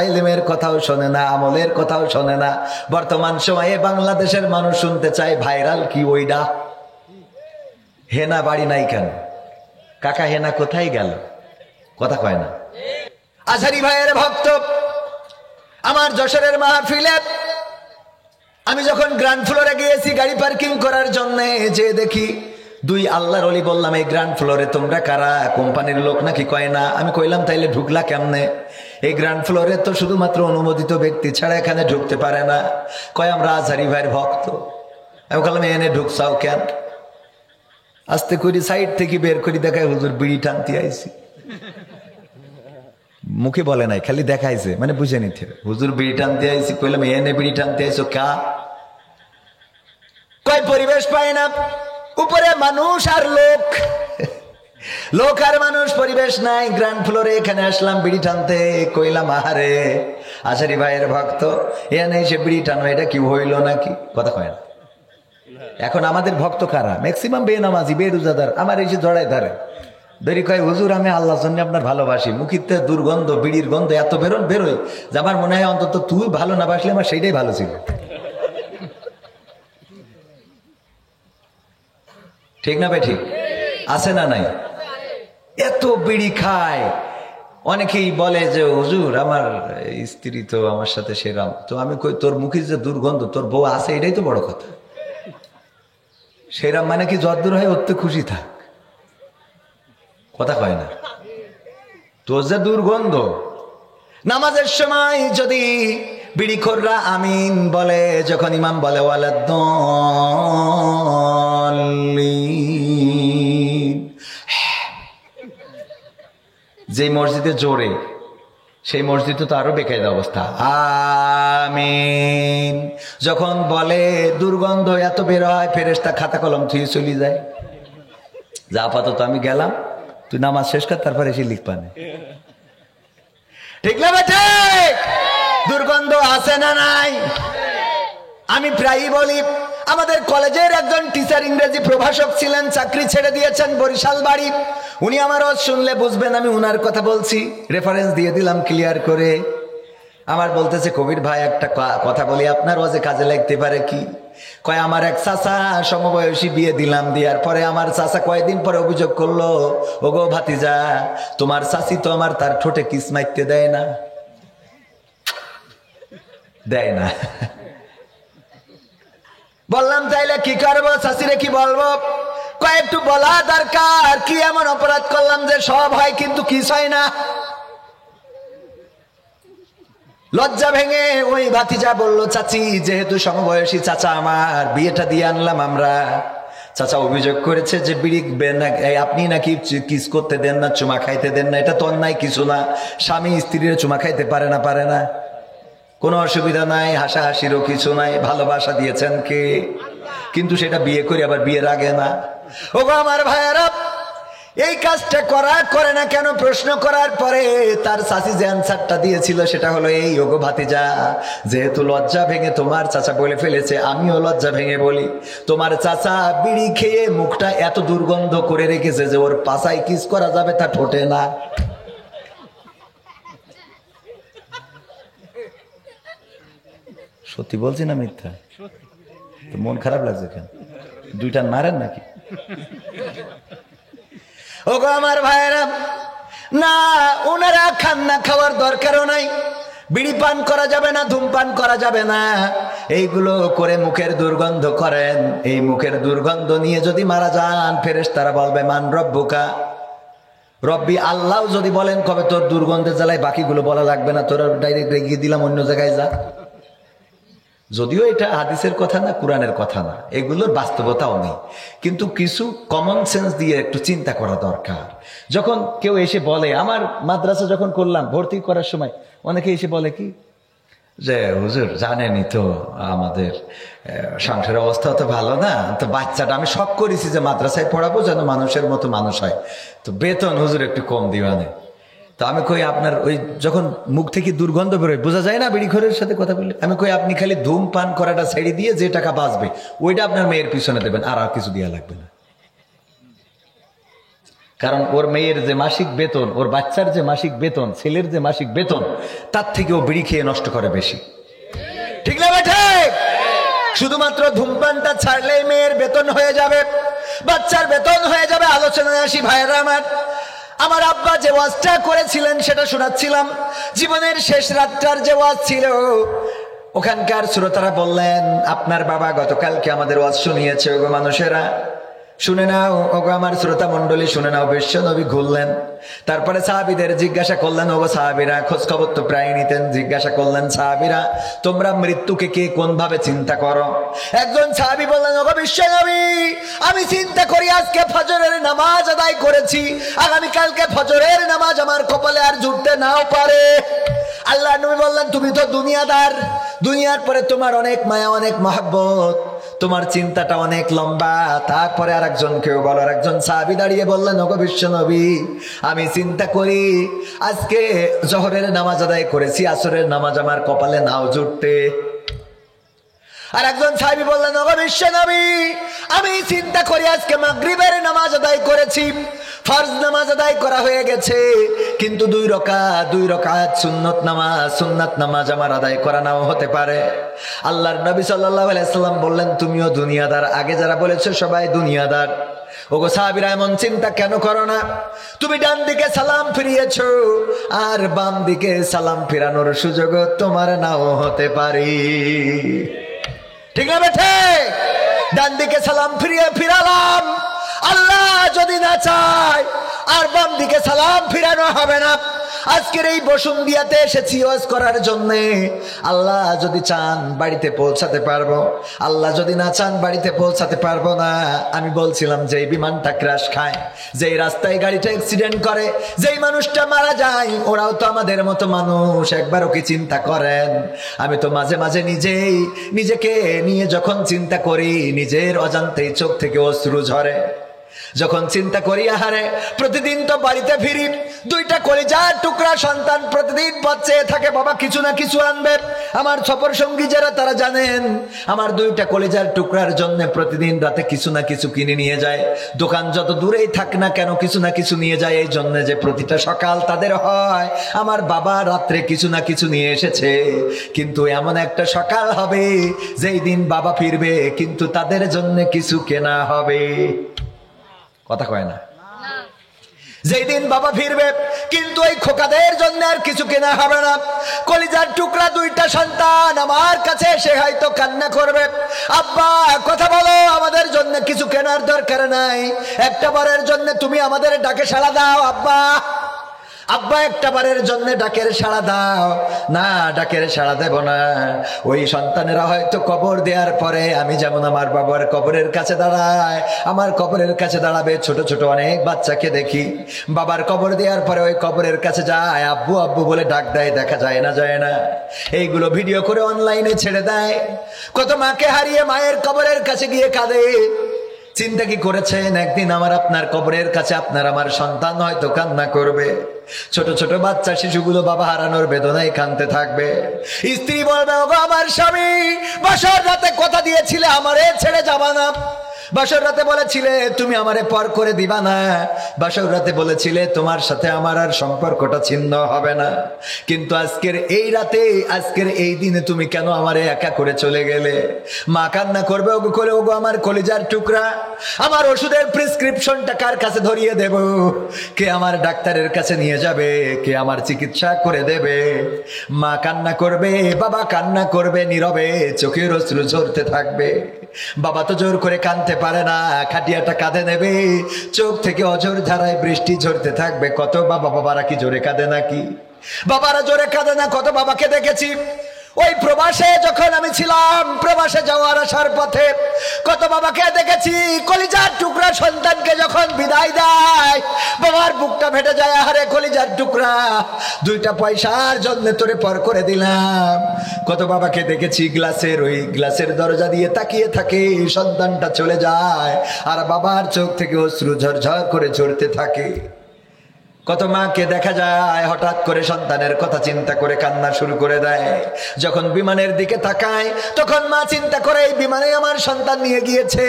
ইলমের কথাও শোনে না, আমলের কথাও শোনে না। বর্তমান সময়ে বাংলাদেশের মানুষ শুনতে চায় ভাইরাল কি ওইডা। হেনা বাড়ি নাই কেন? কাকা হেনা কোথায় গেল? কথা কয় না। আজহারি ভাইয়ের ভক্ত, আমার যশোরের মাহফিলে আমি যখন গ্রাউন্ড ফ্লোরে গিয়েছি গাড়ি পার্কিং করার জন্য, যে দেখি দুই আল্লাহর ওলি। বললাম এই গ্রাউন্ড ফ্লোরে তোমরা কারা? কোম্পানির লোক নাকি? কয় না। আমি কইলাম তাইলে ঢুকলা কেমনে? এই গ্রাউন্ড ফ্লোরে তো শুধুমাত্র অনুমোদিত ব্যক্তি ছাড়া এখানে ঢুকতে পারে না। কয় আমরা আজহারি ভাইয়ের ভক্ত। আমি বললাম এনে ঢুকছাও কেন? আস্তে করি সাইড থেকে বের করি, দেখায় হুজুর বিড়ি টানতে আইছি। মুখে বলে নাই, খালি দেখাইছে, মানে বুঝে নিতে হুজুর বিড়ি টানতে আইছি। কইলাম এনে বিড়ি টানতে আইছো কা? কয় পরিবেশ পায় না, উপরে মানুষ আর লোক, লোক আর মানুষ, পরিবেশ নাই। গ্রাউন্ড ফ্লোরে এখানে আসলাম বিড়ি টানতে। কইলাম আহারে আজহারি ভাইয়ের ভক্ত, এনে এসে বিড়ি টানো, এটা কি হইল নাকি? কথা কয় না। এখন আমাদের ভক্ত কারা? ম্যাক্সিমাম বেনামাজি, বেরোজাদার। আমার এই যে জড়াই ধরে বেরি কয় হুজুর আমি আল্লাহর জন্য আপনার ভালোবাসি। মুখিতে দুর্গন্ধ, বিড়ির গন্ধ এত বেরোয় যে আমার মনে হয় অন্তত তুই ভালো না বাসলে আমার সেইটাই ভালো ছিল। ঠিক না ভাই? ঠিক আছে না নাই? এত বিড়ি খায়। অনেকেই বলে যে হুজুর আমার স্ত্রী তো আমার সাথে সেরাম। তো আমি কই তোর মুখের যে দুর্গন্ধ, তোর বউ আছে এটাই তো বড় কথা। সেরাম মানে কি যদ্দূর হয় ওর তো খুশি থাক, কথা কয় না। তোর যে দুর্গন্ধ, নামাজের সময় যদি বিড়িখোররা আমিন বলে, যখন ইমাম বলে ওয়ালাদ্দাল্লিন, যে মসজিদে জোরে সেই মসজিদে তো আরো বেকায়দা অবস্থা, আমিন যখন বলে দুর্গন্ধ এত বের হয় ফেরেশতা খাতা কলম থুয়ে চলে যায়। যা আপাতত আমি গেলাম, তুই নামাজ শেষ কর, তারপরে এসে লিখবানে। ঠিক না ঠিক? দুর্গন্ধ আছে না নাই? আমি প্রায়ই বলি, আমাদের কলেজের একজন টিচার ইংরেজি প্রভাষক ছিলেন, চাকরি ছেড়ে দিয়েছেন, বরিশাল বাড়ি। উনি আমার ওয়াজ শুনলে বুঝবেন আমি উনার কথা বলছি, রেফারেন্স দিয়ে দিলাম ক্লিয়ার করে। আমার বলতেছে, কবির ভাই একটা কথা বলি, আপনার ওয়াজে কাজে লাগতে পারে কি? কয় আমার এক চাচা সমবয়সী বিয়ে দিলাম, দেওয়ার পরে আমার চাচা কয়েকদিন পরে অভিযোগ করলো, ওগো ভাতিজা তোমার চাচি তো আমার তার ঠোঁটে কিস মারতে দেয় না। দেয় না। বললাম তাইলে কি করবো, চাচিরে কি বলবো? কয় একটু বলা দরকার, কি এমন অপরাধ করলাম যে সব হয় কিন্তু কিস হয় না? লজ্জা ভেঙে ওই ভাতিজা বলল, চাচি যেহেতু সমবয়সী চাচা আমার, বিয়েটা দিয়ে আনলাম আমরা। চাচা অভিযোগ করেছে যে বিড়ি আপনি নাকি কিস করতে দেন না, চুমা খাইতে দেন না। এটা তো অন্যায় কিছু না, স্বামী স্ত্রীর চুমা খাইতে পারে না, পারে না, কোনো অসুবিধা নাই, হাসাহাসিরও কিছু নাই, ভালোবাসা দিয়েছেন কে? কিন্তু সেটা বিয়ে করি আবার বিয়ের আগে না। ওগো আমার ভাইয়েরা, এই কাজটা করে না কেন প্রশ্ন করার পরে তার চাচি যে অ্যান্সারটা দিয়েছিল সেটা হলো এই, ওগো ভাতিজা যেহেতু লজ্জা ভেঙে তোমার চাচা বলে ফেলেছে, আমিও লজ্জা ভেঙে বলি, তোমার চাচা বিড়ি খেয়ে মুখটা এত দুর্গন্ধ করে রেখেছে যে ওর পাছায় কিস করা যাবে তা ঠোঁটে না। সত্যি বলছি না মিথ্যা? তো মন খারাপ লাগছে কেন? দুইটা মারেন নাকি? ওগো আমার ভাইয়েরা, না ওনারা খান না, খাওয়ার দরকারও নাই। বিড়ি পান করা যাবে না, ধূমপান করা যাবে না, এইগুলো করে মুখের দুর্গন্ধ করেন। এই মুখের দুর্গন্ধ নিয়ে যদি মারা যান, ফেরেশতারা বলবে মান রব্বুকা, রব্বি আল্লাহ যদি বলেন কবে তোর দুর্গন্ধের জ্বালায় বাকিগুলো বলা লাগবে না, তোর ডাইরেক্ট রেগিয়ে দিলাম অন্য জায়গায় যা। যদিও এটা হাদিসের কথা না, কোরআনের কথা না, এগুলোর বাস্তবতাও নেই, কিন্তু কিছু কমন সেন্স দিয়ে একটু চিন্তা করা দরকার। যখন কেউ এসে বলে, আমার মাদ্রাসা যখন করলাম ভর্তি করার সময় অনেকে এসে বলে কি যে হুজুর জানেনই তো আমাদের সংসারের অবস্থা তো ভালো না, তো বাচ্চাটা আমি শখ করেছি যে মাদ্রাসায় পড়াবো যেন মানুষের মতো মানুষ হয়, তো বেতন হুজুর একটু কম দিবানে। তো আমি কই আপনার ওই যখন মুখ থেকে দুর্গন্ধ বেরোয় বোঝা যায় না বিড়িখোরের সাথে কথা বললে? আমি কই আপনি খালি ধূমপান করাটা ছেড়ে দিয়ে যে টাকা বাঁচবে ওইটা আপনার মেয়ের পিছনে দেবেন, আর কিছু দেওয়া লাগবে না। কারণ ওর মেয়ের যে মাসিক বেতন, ওর বাচ্চার যে মাসিক বেতন, ছেলের যে মাসিক বেতন, তার থেকে ও বিড়ি খেয়ে নষ্ট করে বেশি। ঠিক না ঠিক? শুধুমাত্র ধূমপানটা ছাড়লেই মেয়ের বেতন হয়ে যাবে, বাচ্চার বেতন হয়ে যাবে। আলোচনায় আসি ভাইয়েরা আমার। আমার আব্বা যে ওয়াজটা করেছিলেন সেটা শোনাচ্ছিলাম, জীবনের শেষ রাতটার যে ওয়াজ ছিল, ওখানকার শ্রোতারা বললেন আপনার বাবা গতকালকে আমাদের ওয়াজ শুনিয়েছে। ওগো মানুষেরা শুনে নাও, ওগো আমার শ্রোতা মন্ডলী শুনে নাও। বিশ্ব নবী ঘুরলেন, তারপরে সাহাবীদের জিজ্ঞাসা করলেন, ওগো সাহাবীরা, খোঁজ খবর তো প্রায় নিতেন, জিজ্ঞাসা করলেন সাহাবীরা তোমরা মৃত্যুকে কে কোন ভাবে চিন্তা করো? একজন সাহাবী বললেন, ওগো বিশ্ব নবী আমি চিন্তা করি আজকে ফজরের নামাজ আদায় করেছি, আগামীকালকে ফজরের নামাজ আমার কপালে আর জুটতে নাও পারে। আল্লাহ নবী বললেন তুমি তো দুনিয়াদার, দুনিয়ার পরে তোমার অনেক মায়া অনেক মহব্বত, তোমার চিন্তাটা অনেক লম্বা। তারপরে আর একজন কেউ বলো, আর একজন সাহাবী দাঁড়িয়ে বললেন, ওগো বিশ্ব নবী আমি চিন্তা করি আজকে জোহরের নামাজ আদায় করেছি, আসরের নামাজ আমার কপালে নাও জুটতে। আর একজন সাহাবী বললেন, ওগো বিশ্ব নবী আমি চিন্তা করি আজকে মাগরিবের নামাজ আদায় করেছি, ফরজ নামাজ আদায় করা হয়ে গেছে, কিন্তু দুই রাকাত সুন্নাত নামাজ আমার আদায় করা নাও হতে পারে। আল্লাহর নবী সাল্লাল্লাহু আলাইহি সাল্লাম বললেন তুমিও দুনিয়াদার, আগে যারা বলেছো সবাই দুনিয়াদার, ওগো সাহাবীরা এমন চিন্তা কেন করো না? তুমি ডান দিকে সালাম ফিরিয়েছো, আর বাম দিকে সালাম ফিরানোর সুযোগ তোমার নাও হতে পারে। ঠিক না বেঠে? ডান দিকে সালাম ফিরালাম, আল্লাহ যদি না চায় আর বাম দিকে সালাম ফিরানো হবে না। আজকের এই বসুন্ধিয়াতে এসেছি ওয়াজ করার জন্য। আল্লাহ যদি চান বাড়িতে পৌঁছাতে পারবো, আল্লাহ যদি না চান বাড়িতে পৌঁছাতে পারবো না। আমি বলছিলাম যে বিমানটা ক্র্যাশ খায়, যেই রাস্তায় গাড়িটা অ্যাক্সিডেন্ট করে, যেই মানুষটা মারা যায়, ওরাও তো আমাদের মতো মানুষ। একবারও কি চিন্তা করেন? আমি তো মাঝে মাঝে নিজেকে নিয়ে যখন চিন্তা করি, নিজের অজান্তেই চোখ থেকে অশ্রু ঝরে। যখন চিন্তা করি আহারে প্রতিদিন তো বাড়িতে ফিরি, দুইটা কলিজার টুকরা সন্তান প্রতিদিন বাচ্চা থাকে বাবা কিছু না কিছু আনবে। আমার সফর সঙ্গী যারা তারা জানেন, আমার দুইটা কলিজার টুকরার জন্য প্রতিদিন রাতে কিছু না কিছু কিনে নিয়ে যায়। দোকান যত দূরেই থাক না কেন কিছু না কিছু নিয়ে যায়, এই জন্য যে প্রতিটা সকাল তাদের হয় আমার বাবা রাত্রে কিছু না কিছু নিয়ে এসেছে। কিন্তু এমন একটা সকাল হবে যেই দিন বাবা ফিরবে কিন্তু তাদের জন্য কিছু কেনা হবে। কথা কয় না? যেই দিন বাবা ফিরবে কিন্তু ওই খোকাদের জন্য আর কিছু কেনা হবে না। কলিজার টুকরা দুইটা সন্তান আমার কাছে এসে হয়তো কান্না করবে, আব্বা কথা বলো, আমাদের জন্য কিছু কেনার দরকার নাই, একটা বারের জন্য তুমি আমাদের ডাকে সাড়া দাও। আব্বা আব্বা একটা বারের জন্য ডাকের সাড়া দাও। না, ডাকের সাড়া দেব না। ওই সন্তানেরা হয়তো কবর দেওয়ার পরে আমি যেমন আমার বাবার কবরের কাছে দাঁড়ায়, আমার কবরের কাছে দাঁড়াবে ছোট ছোট অনেক বাচ্চাকে দেখি। বাবার কবর দেওয়ার পরে ওই কবরের কাছে যায়, আব্বু আব্বু বলে ডাক দেয়, দেখা যায় না এইগুলো ভিডিও করে অনলাইনে ছেড়ে দেয়। কত মাকে হারিয়ে মায়ের কবরের কাছে গিয়ে কাঁদে। চিন্তা কি করেছেন একদিন আমার আপনার কবরের কাছে আপনার আমার সন্তান হয়তো কান্না করবে। ছোট ছোট বাচ্চা শিশুগুলো বাবা হারানোর বেদনায় কাঁদতে থাকবে। স্ত্রী বলবে, ওগো আমার স্বামী, বাসর রাতে কথা দিয়েছিলে আমারে ছেড়ে যাবা না, বাসর রাতে বলেছিলে তুমি আমারে পর করে দিবা না, বাসর রাতে বলেছিলে তোমার সাথে আমার আর সম্পর্কটা ছিন্ন হবে না, কিন্তু আজকের এই রাতে আজকের এই দিনে তুমি কেন আমারে একা করে চলে গেলে? মা কান্না করবে, ওগো করে, ওগো আমার কলিজার টুকরা, আমার ওষুধের প্রেসক্রিপশনটা কার কাছে ধরিয়ে দেব? কে আমার ডাক্তারের কাছে নিয়ে যাবে? কে আমার চিকিৎসা করে দেবে? মা কান্না করবে, বাবা কান্না করবে, নীরবে চোখের অশ্রু ঝরতে থাকবে। বাবা তো জোর করে কাঁদতে পারে না, খাটিয়াটা কাঁধে নেবে, চোখ থেকে অঝোর ধারায় বৃষ্টি ঝরতে থাকবে। কত বাবারা কি জোরে কাঁদে নাকি? বাবারা জোরে কাঁদে না। কত বাবাকে দেখেছি ওই প্রবাসে, যখন আমি ছিলাম প্রবাসে যাওয়ার আসার পথে, কত বাবাকে দেখেছি কলিজার টুকরা সন্তানকে যখন বিদায় দেয় বাবার বুকটা ফেটে যায়। আরে কলিজার টুকরা, দুইটা পয়সার জন্য তোরে পর করে দিলাম। কত বাবাকে দেখেছি গ্লাসের দরজা দিয়ে তাকিয়ে থাকে, সন্তানটা চলে যায় আর বাবার চোখ থেকে অশ্রু ঝরঝর করে ঝরতে থাকে। কত মাকে দেখা যায় হঠাৎ করে সন্তানের কথা চিন্তা করে কান্না শুরু করে দেয়। যখন বিমানের দিকে তাকায় তখন মা চিন্তা করে, এই বিমানে আমার সন্তান নিয়ে গিয়েছে,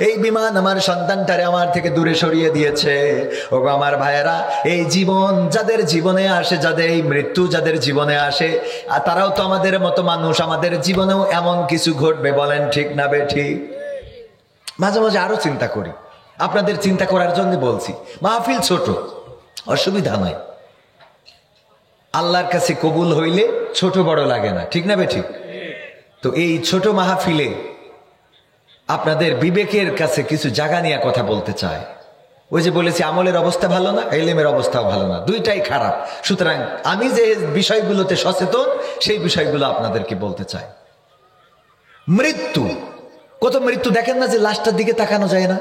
এই বিমান আমার সন্তানটারে আমার থেকে দূরে সরিয়ে দিয়েছে। ও আমার ভাইয়েরা, এই জীবন যাদের জীবনে আসে, যাদের এই মৃত্যু যাদের জীবনে আসে, আর তারাও তো আমাদের মতো মানুষ, আমাদের জীবনেও এমন কিছু ঘটবে। বলেন ঠিক না বেঠিক? মাঝে মাঝে আরো চিন্তা করি, আপনাদের চিন্তা করার জন্য বলছি। মাহফিল ছোট, অসুবিধা নয়, আল্লাহর কাছে কবুল হইলে ছোট বড় লাগে না, ঠিক না বেঠিক? তো এই ছোট মাহফিলে আপনাদের বিবেকের কাছে কিছু জায়গা নিয়ে কথা বলতে চায়। ওই যে বলেছি আমলের অবস্থা ভালো না, ইলমের অবস্থাও ভালো না, দুইটাই খারাপ। সুতরাং আমি যে বিষয়গুলোতে সচেতন সেই বিষয়গুলো আপনাদেরকে বলতে চাই। মৃত্যু, কত মৃত্যু দেখেন না যে লাশটার দিকে তাকানো যায় না?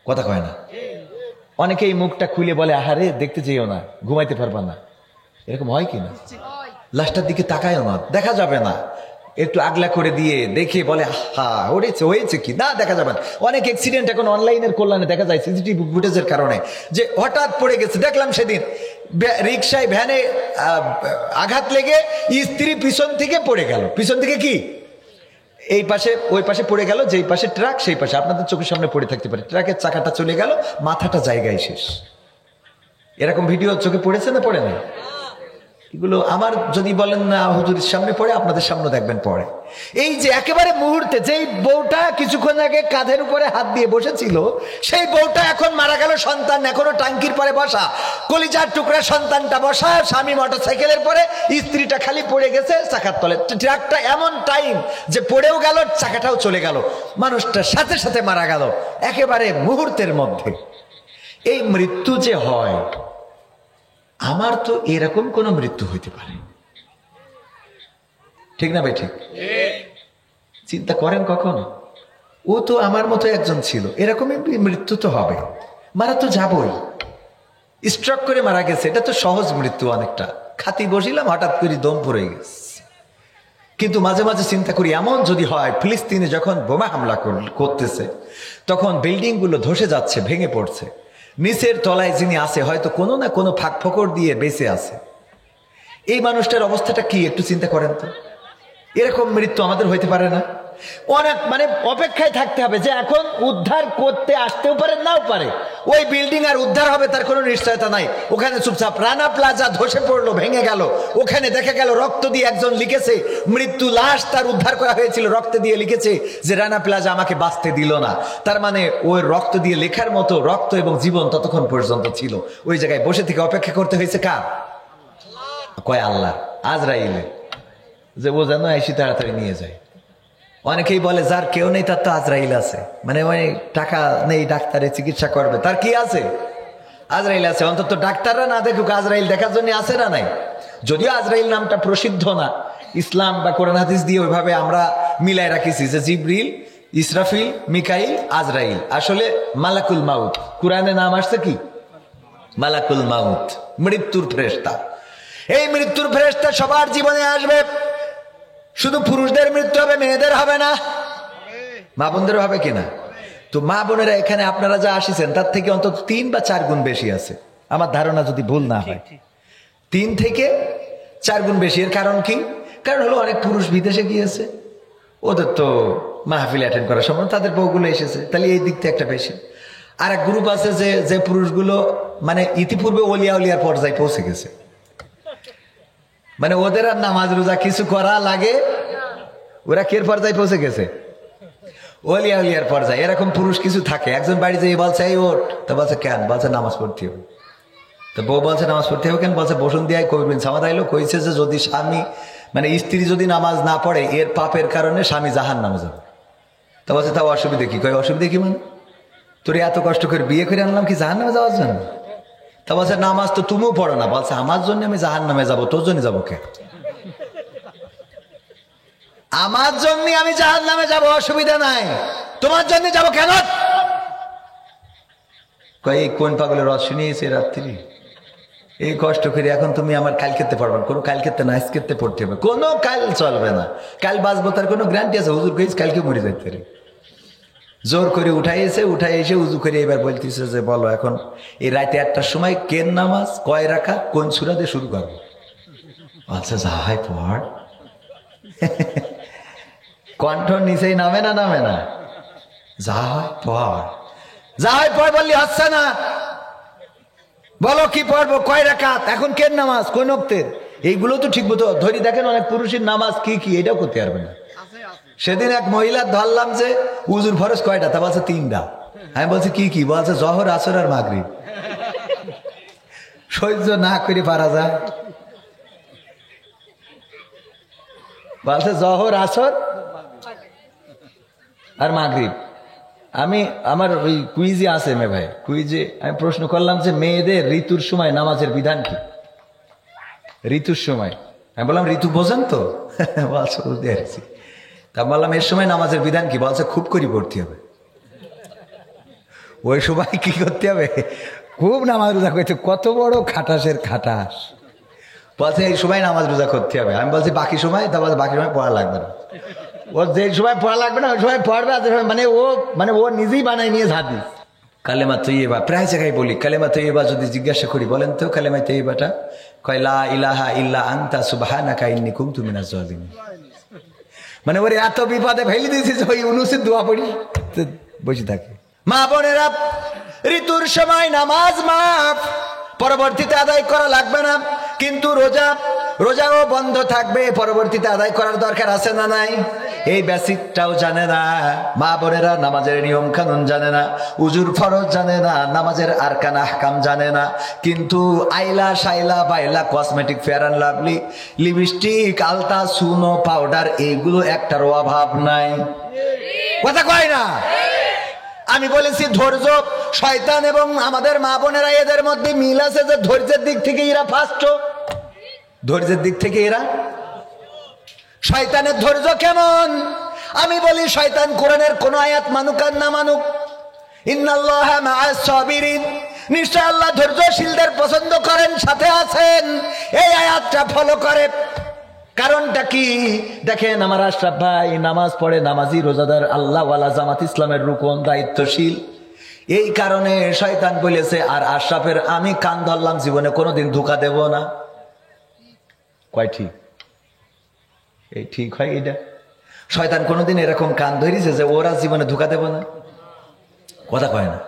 কথা কয় না? অনেকেই মুখটা খুলে বলে, আহারে দেখতে যেও না, ঘুমাইতে পারবা না। এরকম হয় কি না? লাশটার দিকে তাকায়ও না, দেখা যাবে না, একটু আগলা করে দিয়ে দেখে বলে হা হয়েছে কি না, দেখা যাবে না। অনেক অ্যাক্সিডেন্ট এখন অনলাইনের কল্যাণে দেখা যায় সিসিটিভি ফুটেজের কারণে, যে হঠাৎ পড়ে গেছে। দেখলাম সেদিন রিক্সায় ভ্যানে আঘাত লেগে স্ত্রী পিছন থেকে পড়ে গেল। পিছন থেকে কি এই পাশে ওই পাশে পড়ে গেল, যেই পাশে ট্রাক সেই পাশে, আপনাদের চোখের সামনে পড়ে থাকতে পারে, ট্রাকের চাকাটা চলে গেল, মাথাটা জায়গায় শেষ। এরকম ভিডিও চোখে পড়েছে না পড়ে না? এগুলো আমার যদি বলেন না হুজুরের সামনে পড়ে, আপনাদের সামনে দেখবেন পড়ে। এই যে একেবারে মুহূর্তে যেই বউটা কিছুক্ষণ আগে কাঁধের উপরে হাত দিয়ে বসেছিল, সেই বউটা এখন মারা গেল, সন্তান এখনো টাঙ্কির পরে বসা, কলিজার টুকরা সন্তানটা বসা, স্বামী মোটরসাইকেলের পরে, স্ত্রীটা খালি পড়ে গেছে চাকার তলে। ট্রাকটা এমন টাইম যে পড়েও গেল, চাকাটাও চলে গেল, মানুষটা সাথে সাথে মারা গেল একেবারে মুহূর্তের মধ্যে। এই মৃত্যু যে হয়, আমার তো এরকম কোন মৃত্যু হইতে পারে, ঠিক না ভাই? ঠিক। চিন্তা করেন কখন, ও তো আমার মতো একজন ছিল, এরকমই মৃত্যু তো হবে, মারা তো যাবই। স্ট্রোক করে মারা গেছে, এটা তো সহজ মৃত্যু অনেকটা, খাতি বসিলাম হঠাৎ করে দম পড়ে গেছে। কিন্তু মাঝে মাঝে চিন্তা করি, এমন যদি হয় ফিলিস্তিনে যখন বোমা হামলা করতেছে, তখন বিল্ডিং গুলো ধসে যাচ্ছে, ভেঙে পড়ছে, নিচের তলায় যিনি আছে হয়তো কোনো না কোনো ফাঁক ফোকর দিয়ে বেঁচে আছে, এই মানুষটার অবস্থাটা কি একটু চিন্তা করেন তো। এরকম মৃত্যু আমাদের হইতে পারে না? অনেক অপেক্ষায় থাকতে হবে যে এখন উদ্ধার করতে আসতেও পারে, নাও পারে, ওই বিল্ডিং আর উদ্ধার হবে তার কোনো নিশ্চয়তা নাই। ওখানে চুপচাপ রানা প্লাজা ধসে পড়লো, ভেঙে গেল, ওখানে দেখা গেল রক্ত দিয়ে একজন লিখেছে, মৃত্যু লাশ তার উদ্ধার করা হয়েছিল, রক্ত দিয়ে লিখেছে যে রানা প্লাজা আমাকে বাঁচতে দিল না। তার মানে ওই রক্ত দিয়ে লেখার মতো রক্ত এবং জীবন ততক্ষণ পর্যন্ত ছিল। ওই জায়গায় বসে থেকে অপেক্ষা করতে হয়েছে কার? কয় আল্লাহ, আজরাইলে, যে ও যেন এসে তাড়াতাড়ি নিয়ে যায়। অনেকেই বলে যার কেউ নেই তার তো আজরাইল আছে, মানে ওই টাকা নেই ডাক্তারে চিকিৎসা করবে, তার কি আছে? আজরাইল আছে। অন্তত ডাক্তাররা না দেখুক, আজরাইল দেখার জন্য আছে না নাই? যদিও আজরাইল নামটা প্রসিদ্ধ না, ইসলাম বা কোরআন হাদিস দিয়ে ওইভাবে আমরা মিলাই রাখিছি যে জিবরিল, ইসরাফিল, মিকাইল, আজরাইল, আসলে মালাকুল মাউত। কোরআনে নাম আসছে কি? মালাকুল মাউত, মৃত্যুর ফেরেশতা। এই মৃত্যুর ফেরেশতা সবার জীবনে আসবে। শুধু পুরুষদের মৃত্যু হবে, মেয়েদের হবে না, মা বোনদের হবে কিনা? তো মা বোনেরা এখানে আপনারা যা আসিছেন তার থেকে অন্তত 3 বা 4 গুণ বেশি আছে, আমার ধারণা, যদি ভুল না হয় 3 থেকে 4 গুণ বেশি। এর কারণ কি? কারণ হলো অনেক পুরুষ বিদেশে গিয়েছে, ওদের তো মাহফিল অ্যাটেন্ড করার সময় তাদের বউগুলো এসেছে, তাহলে এই দিক থেকে একটা বেশি। আর এক গ্রুপ আছে যে পুরুষগুলো ইতিপূর্বে ওলিয়া উলিয়ার পর্যায়ে পৌঁছে গেছে, ওদের আর নামাজ রোজা কিছু করা লাগে, ওরা কের পর্যায়ে পৌঁছে গেছে? ওলিয়া উলিয়ার পর্যায়ে। এরকম পুরুষ কিছু থাকে, একজন বাড়ি যেয়ে বলছে এই ওঠ, তো বলছে কেন? বলছে নামাজ পড়তে হবে। তো বউ বলছে নামাজ পড়তে হবে কেন? বলছে বসুন দিয়ে কবিন সামাদ আইলো, কইছে যে যদি স্বামী স্ত্রী যদি নামাজ না পড়ে এর পাপের কারণে স্বামী জাহান নামে যাবে। তো বলছে তাও অসুবিধা কি? কয় অসুবিধা কি তোর এত কষ্ট করে বিয়ে করে আনলাম কি জাহান নামে যাওয়ার জন্য? তা বলছে নামাজ তো তুমিও পড়ো না। বলছে আমার জন্য আমি জাহান নামে যাবো, তোর জন্য যাবো কে? আমার জন্য আমি জাহান নামে যাবো, অসুবিধা নাই, তোমার জন্য যাবো কেন? কয় এই কোন পাগলের রস শুনিয়েছে রাত্রি, এই কষ্ট করে এখন তুমি আমার কাল খেতে পারবে না। কোনো কাল খেতে না, আজ খেতে পড়তে হবে, কোনো কাল চলবে না, কাল বাঁচবো তার কোনো গ্যারান্টি আছে? হুজুর কইস কালকে মরে যাইতে পারে। জোর করে উঠাই এসে উজু করে এবার বলতেছে যে বলো এখন এই রাতে 1টার সময় কেন নামাজ, কয় রাকাত, কোন সূরা দিয়ে শুরু করবো? আচ্ছা যা হয় পড়। কণ্ঠ নিচেই নামে না? যা হয় পড় বললি হচ্ছে না। বলো কি পড়বো, কয় রাকাত, এখন কেন নামাজ, কোন ওয়াক্তের? এইগুলো তো ঠিক মতো ধরি দেখেন, অনেক পুরুষের নামাজ কি এটাও করতে পারবে না। সেদিন এক মহিলা ধরলাম যে উজুর ফরজ কয়টা? তা বলছে 3টা। আমি বলছি কি? বলছে জহর, আসর আর মাগরিব। সহ্য না করে পারা যায়? বলছে জহর, আসর আর মাগরিব। আমার ওই কুইজে আছে ভাই, কুইজে আমি প্রশ্ন করলাম যে মেয়েদের ঋতুর সময় নামাজের বিধান কি? ঋতুর সময় আমি বললাম ঋতু বোঝেন তো? বলছে বুঝতে পারছি। তা বললাম এর সময় নামাজের বিধান কি? বলছে খুব করে পড়তে হবে। ওই সময় কি করতে হবে? খুব নামাজ রোজা করতে। কত বড় খাটাসের খাটাস। বলছে এই সময় নামাজ রোজা করতে হবে। আমি বলছি বাকি সময়? তা বলছে বাকি সময় পড়া লাগবে না। ও যে সময় পড়া লাগবে না ওই সময় পড়বে। ও নিজেই বানাই নিয়ে হাদিস। কালেমা তৈয়বা প্রায় জায়গায় বলি, কালেমা তৈয়বা যদি জিজ্ঞাসা করি বলেন তো কালেমা তৈয়বাটা, কয় লা ইলাহা ইল্লা আনতা সুবহানাকা ইন্নী কুনতু মিনাজ জালিমিন। ওরে এত বিপদে ফেলে দিয়েছি যে ওই উনুসের দোয়া পড়ি বসে থাকে। মা বোনেরা, ঋতুর সময় নামাজ মাফ, পরবর্তীতে আদায় করা লাগবে না। কিন্তু রোজাও বন্ধ থাকবে, পরবর্তীতে আদায় করার দরকার আছে না নাই? এই বেসিকটাও জানে না। মা বোনেরা নামাজের নিয়ম কানুন জানে না, উজুর ফরজ জানে না, নামাজের আরকান আহকাম জানে না, কিন্তু আইলা শাইলা বাইলা cosmetic, fair and lovely, lipstick, আলতা, সুনো, পাউডার, এইগুলো একটারও অভাব নাই। কথা কয় না? আমি বলেছি ধৈর্য, শয়তান এবং আমাদের মা বোনেরা এদের মধ্যে মিল আছে যে ধৈর্যের দিক থেকে এরা ফার্স্ট। ধৈর্যের দিক থেকে এরা, শয়তানের ধৈর্য কেমন? আমি বলি শয়তান কোরআনের কোন আয়াত মানুক আর না মানুক, ইন্নাল্লাহা মাআস সাবিরিন, নিশ্চয় আল্লাহ ধৈর্যশীলদের পছন্দ করেন, সাথে আছেন। এই আয়াতটা ফলো করে। কারণটা কি দেখেন, আমার আশরাফ ভাই নামাজ পড়ে, নামাজি, রোজাদার, আল্লাহওয়ালা, জামাত ইসলামের রুকন, দায়িত্বশীল। এই কারণে শয়তান বলেছে, আর আশরাফের আমি কান ধরলাম, জীবনে কোনোদিন ধোঁকা দেব না। কয় ঠিক? এই ঠিক হয় এটা? শয়তান কোনোদিন এরকম কান ধরেছে যে ওরা জীবনে ধোঁকা দেব না? কথা কয় না?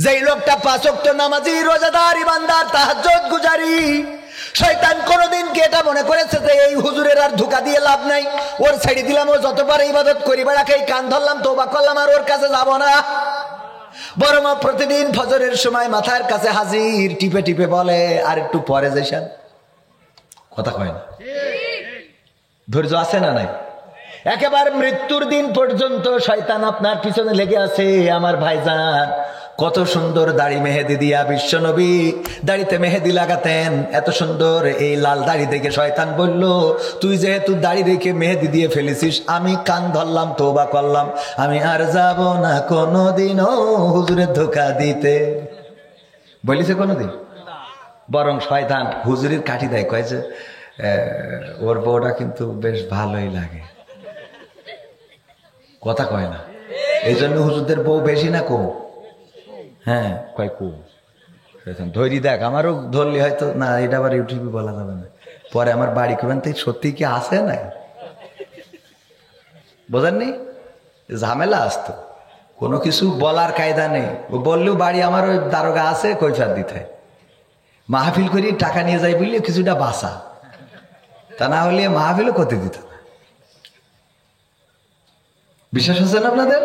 যেই লোকটা 5 ওয়াক্ত নামাজি, রোজাদার, ইমানদার, তাহাজ্জুদ গুজারি, শয়তান কোনদিন কি এটা মনে করেছে যে এই হুজুরের আর ধোঁকা দিয়ে লাভ নাই, ওর ছেড়ে দিলাম, ও যত পারে ইবাদত করি বেড়াকে, কান ধরলাম, তওবা করলাম, আর ওর কাছে যাব না? বরং প্রতিদিন ফজরের সময় মাথার কাছে হাজির, টিপে টিপে বলে আর একটু পরে যাইছেন। কথা কয় না? ধৈর্য আছে না নাই? একেবারে মৃত্যুর দিন পর্যন্ত শয়তান আপনার পিছনে লেগে আছে। আমার ভাইজান কত সুন্দর দাড়ি মেহেদি দিয়া, বিশ্ব নবী দাড়িতে মেহেদি লাগাতেন, এত সুন্দর এই লাল দাড়ি দেখে শয়তান বলল, তুই যেহেতু দাড়ি রেখে মেহেদি দিয়ে ফেলেছিস, আমি কান ধরলাম, তওবা করলাম, আমি আর যাব না কোনোদিনও হুজুরের ধোঁকা দিতে। বলিছে কোনোদিন? বরং শয়তান হুজুরের কাঠি দেয়, কয় যে ওর বউটা কিন্তু বেশ ভালোই লাগে। কথা কয় না? এই জন্য হুজুরদের বউ বেশি না কম? হ্যাঁ, কয় কম। ধৈর্য দেখ, আমারও ধরলি হয়তো না, এটা আবার ইউটিউবে বলা যাবে না, পরে আমার বাড়ি করবেন, তো সত্যি কি আছে না? বোঝেননি? ঝামেলা আসতো, কোনো কিছু বলার কায়দা নেই। ও বললেও বাড়ি আমার ওই দারোগা আছে, কৈফিয়ত দিতে হয়। মাহফিল করি টাকা নিয়ে যাই বললে কিছুটা বাঁচা, তা না হলে মাহফিলও করতে দিত না। বিশ্বাস হচ্ছে না আপনাদের?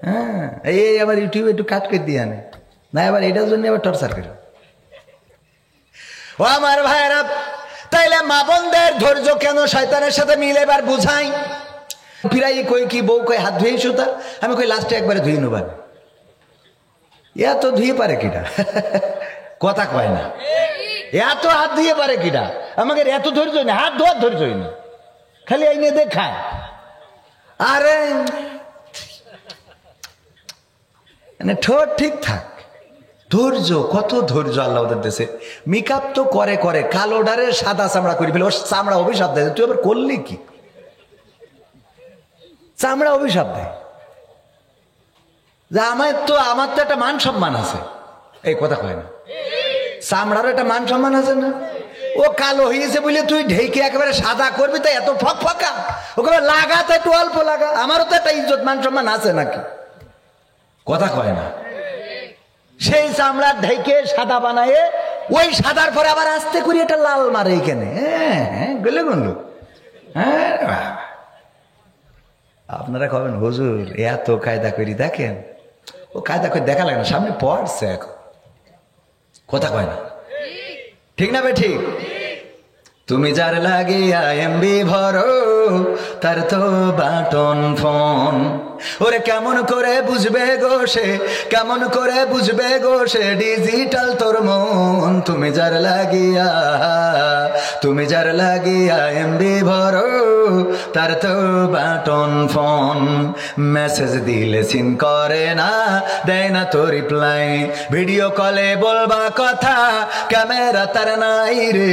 হ্যাঁ, এই আবার ইউটিউবে একটু কাট করে দিয়ে আনে না, আবার এটার জন্য আবার টর্চার করে। ও আমার ভাইরা, তাইলে মা বোনদের ধৈর্য কেন শয়তানের সাথে মিলে, এবার বুঝাই। ফিরাই কই কি বউ কই হাত ধুয়ে সুতা, আমি কই লাস্টে একবারে ধুয়ে নেবেন। এত ধুয়ে পারে কিটা? কথা কয় না? এত হাত ধুয়ে পারে কিটা? আমাকে এত ধৈর্য না, হাত ধোয়ার ধৈর্য না, খালি এই নিয়ে দেখায়। আরে মানে ঠোঁট ঠিক থাক, ধৈর্য, কত ধৈর্য আল্লাহ ওদের দেশে। মেকআপ তো করে করে কালো ডারে সাদা চামড়া করে ফেলে, ওর চামড়া অভিশাপ দেয়। তুই আবার করলি কি? চামড়া অভিশাপ দেয় যে আমার তো একটা মান সম্মান আছে। এই কথা কয় না? চামড়ার একটা মান সম্মান আছে না? ও কালো হয়েছে বলে তুই ঢেকে একেবারে সাদা করবি, তাই এত ফক ফকা? ওকে লাগা তো একটু অল্প লাগা, আমারও তো একটা ইজ্জত মান সম্মান আছে নাকি? কথা কয় না? সেই চামড়া ঢেকে সাদা বানায়, ওই সাদার পরে আবার আস্তে করে একটা লাল মারে এখানে। হ্যাঁ হ্যাঁ, গেলে গেল। হ্যাঁ, আপনারা কবেন হুজুর এত কায়দা করি? দেখেন, ও কায়দা করে দেখা লাগে না, সামনে পড়ছে এখন। কথা কয় না? ঠিক না বে ঠিক? তুমি যার লাগিয়া এমবি ভরো, তার তো বাটন ফোন। ওরে কেমন করে বুঝবে গো সে, কেমন করে বুঝবে গো সে ডিজিটাল তোর মন। তুমি যার লাগিয়া এমবি ভরো, তার তো বাটন ফোন। মেসেজ দিলে সিন করে না, দেয় না তো রিপ্লাই, ভিডিও কলে বলবা কথা, ক্যামেরা তার নাই রে,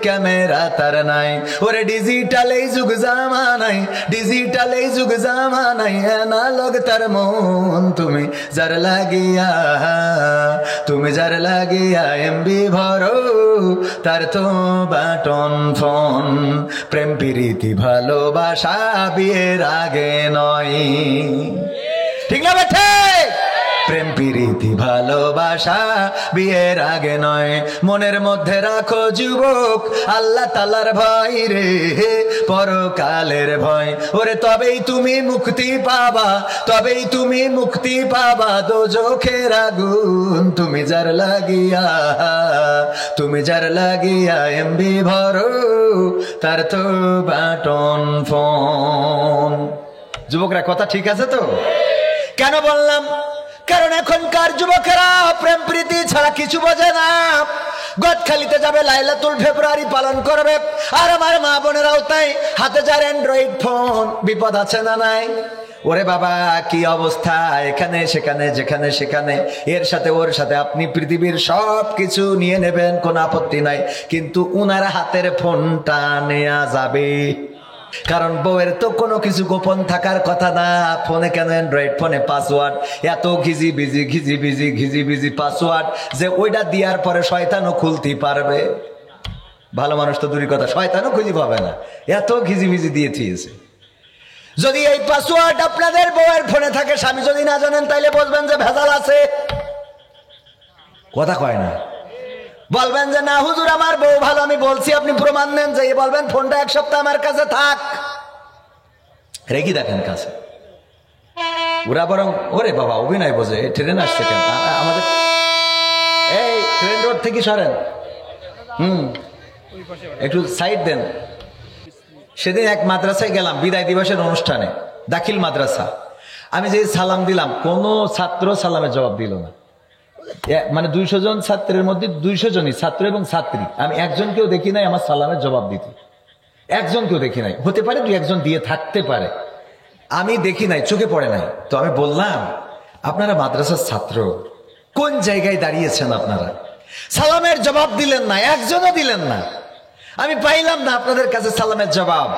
ক্যামেরা তার নাই। ওরে ডিজিটাল এই যুগ জামানাই, ডিজিটাল এই যুগ জামানাই, অ্যানালগ তার মন। তুমি যার লাগিয়া এমবি ভরো, তার তো বাটন ফোন। প্রেম প্রীতি ভালোবাসা বিয়ের আগে নয়, ঠিক না বেঠে? প্রেম প্রীতি ভালোবাসা বিয়ের আগে নয়। মনের মধ্যে রাখো যুবক আল্লাহ তাআলার ভয় রে, পরকালের ভয়। ওরে তবেই তুমি মুক্তি পাবা, তবেই তুমি মুক্তি পাবা দোজখের আগুন। তুমি যার লাগিয়া এমবি ভরো, তার তো বাটন ফোন। যুবকরা কথা ঠিক আছে তো? কেন বললাম? কারণ এখনকার যুবকেরা প্রেম প্রীতি ছাড়া কিছু বোঝে না। গদখালিতে যাবে, লাইলাতুল ফেব্রুয়ারি পালন করবে, আর আমার মা বোনেরাও তাই, হাতে যার অ্যান্ড্রয়েড ফোন। বিপদ আছে না নাই? ওরে বাবা কি অবস্থা, এখানে সেখানে যেখানে সেখানে এর সাথে ওর সাথে আপনি পৃথিবীর সব কিছু নিয়ে নেবেন, কোনো আপত্তি নাই, কিন্তু উনার হাতের ফোনটা নেওয়া যাবে। কারণ বউয়ের তো কোনো কিছু গোপন থাকার কথা না। ফোনে কেন অ্যান্ড্রয়েড ফোনে পাসওয়ার্ড এত ঘিজি পাসওয়ার্ড যে ওইটা দেওয়ার পরে শয়তানও খুলতে পারবে। ভালো মানুষ তো দূরের কথা, শয়তানও খুঁজে পাবে না, এত ঘিজি দিয়ে দিয়েছে। যদি এই পাসওয়ার্ড আপনাদের বউয়ের ফোনে থাকে, স্বামী যদি না জানেন, তাইলে বলবেন যে ভেজাল আছে। কথা কয় না? বলবেন যে না হুজুর আমার বউ ভালো, আমি বলছি, আপনি প্রমাণ নেন। যে বলবেন ফোনটা এক সপ্তাহ আমার কাছে থাক, রেখে দেখেন কাছে। ওরা বরং ওরে বাবা অভিনয় বোঝে, ট্রেন আসছে কেন আমাদের, এই ট্রেন রোড থেকে সরেন, একটু সাইড দেন। সেদিন এক মাদ্রাসায় গেলাম বিদায় দিবসের অনুষ্ঠানে, দাখিল মাদ্রাসা। আমি যে সালাম দিলাম, কোনো ছাত্র সালামের জবাব দিল না। মানে 200 জন ছাত্রের মধ্যে 200 জনই ছাত্র এবং ছাত্রী, আমি একজনকেও দেখি নাই আমার সালামের জবাব দিতে, একজনকেও দেখি নাই। হতে পারে 2-1 দিয়ে থাকতে পারে, আমি দেখি নাই, চোখে পড়ে নাই। তো আমি বললাম আপনারা মাদ্রাসার ছাত্র, কোন জায়গায় দাঁড়িয়েছেন আপনারা? সালামের জবাব দিলেন না, একজনও দিলেন না। আমি পাইলাম না আপনাদের কাছে সালামের জবাব।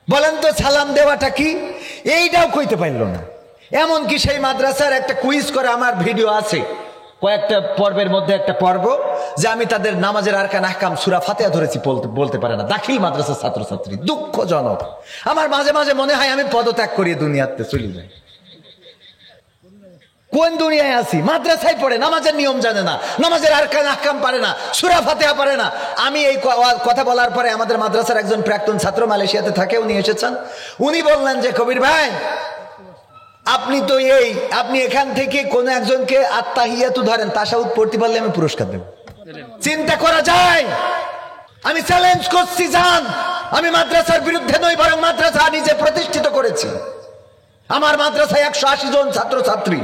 বলেন তো সালাম দেওয়াটা কি, এইটাও কইতে পারল না। এমনকি সেই মাদ্রাসার একটা কুইজ করে আমার ভিডিও আছে, কয়েকটা পর্বের মধ্যে একটা পর্ব, যে আমি তাদের নামাজের আরকান আহকাম সূরা ফাতিহা ধরেছি, বলতে পারে না। দাখিল মাদ্রাসার ছাত্রছাত্রী, দুঃখজনক। আমার মাঝে মাঝে মনে হয় আমি পদত্যাগ করিয়ে দুনিয়াতে চলে যাই। কোন দুনিয়ায় আছি? মাদ্রাসায় পড়ে, নামাজের নিয়ম জানে না, নামাজের আরকান আহকাম পারে না, সূরা ফাতিহা পারে না। আমি এই কথা বলার পরে আমাদের মাদ্রাসার একজন প্রাক্তন ছাত্র মালয়েশিয়াতে থাকে, উনি এসেছেন। উনি বললেন যে কবির ভাই আপনি তো আপনি এখান থেকে কোন একজনকে আত্তাহিয়াতু ধরেন, তাশাহুদ পড়তে পারলে আমি পুরস্কার দেব। চিন্তা করা যায়? আমি চ্যালেঞ্জ করছি, জান আমি মাদ্রাসার বিরুদ্ধে নই, বরং মাদ্রাসা নিজে প্রতিষ্ঠিত করেছি। আমার মাদ্রাসায় 180 জন ছাত্রছাত্রী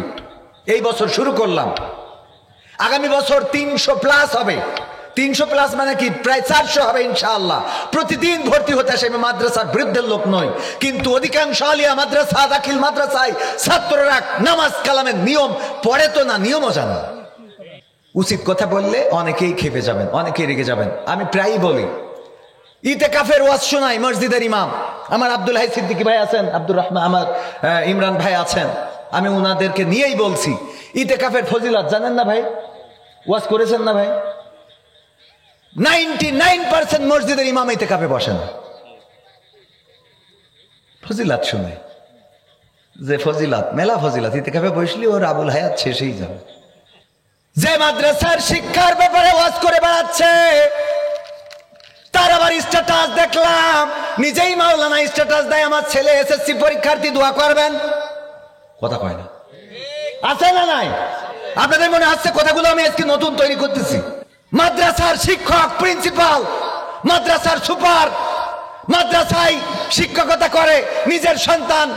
এই বছর শুরু করলাম, আগামী বছর 300+ হবে। 300+ মানে কি, প্রায় 400 হবে ইনশাআল্লাহ। প্রতিদিন ভর্তি হতে আসে। আমি মাদ্রাসার বিরুদ্ধের লোক নই, কিন্তু অধিকাংশ আলিয়া মাদ্রাসা, দাখিল মাদ্রাসায় ছাত্ররা নামাজ কালামের নিয়ম পড়ে তো না, নিয়মও জানা। উচিত কথা বললে অনেকেই খেপে যাবেন, অনেকেই রেগে যাবেন। আমি প্রায়ই বলি, ইতেকাফের ওয়াজ শোনাই মসজিদের ইমাম আমার আব্দুল হাই সিদ্দিকী ভাই আছেন, আব্দুর রহমান আমার ইমরান ভাই আছেন, আমি উনাদেরকে নিয়েই বলছি ইতেকাফের ফজিলত জানেন না ভাই? ওয়াজ করেছেন না ভাই? 99% মসজিদের ইমাম ইতেকাফে বসেন। ফজিলত শুনে যে ফজিলত, মেলা ফজিলত, ইতেকাফে বসলে ওর আবুল হায়াত শেষেই যাবে। যে মাদ্রাসার শিক্ষার ব্যাপারে ওয়াজ করে বেড়াচ্ছে, তার আবার স্ট্যাটাস দেখলাম, নিজেই মাওলানা স্ট্যাটাস দেয়, আমার ছেলে এসএসসি পরীক্ষার্থী, দোয়া করবেন। কথা কয় না, আছে না নাই? আপনাদের মনে হচ্ছে কথাগুলো আমি আজকে নতুন তৈরি করতেছি। মাদ্রাসার শিক্ষক, প্রিন্সিপাল, মাদ্রাসার সুপার, মাদ্রাসায় শিক্ষকতা করে, নিজের সন্তান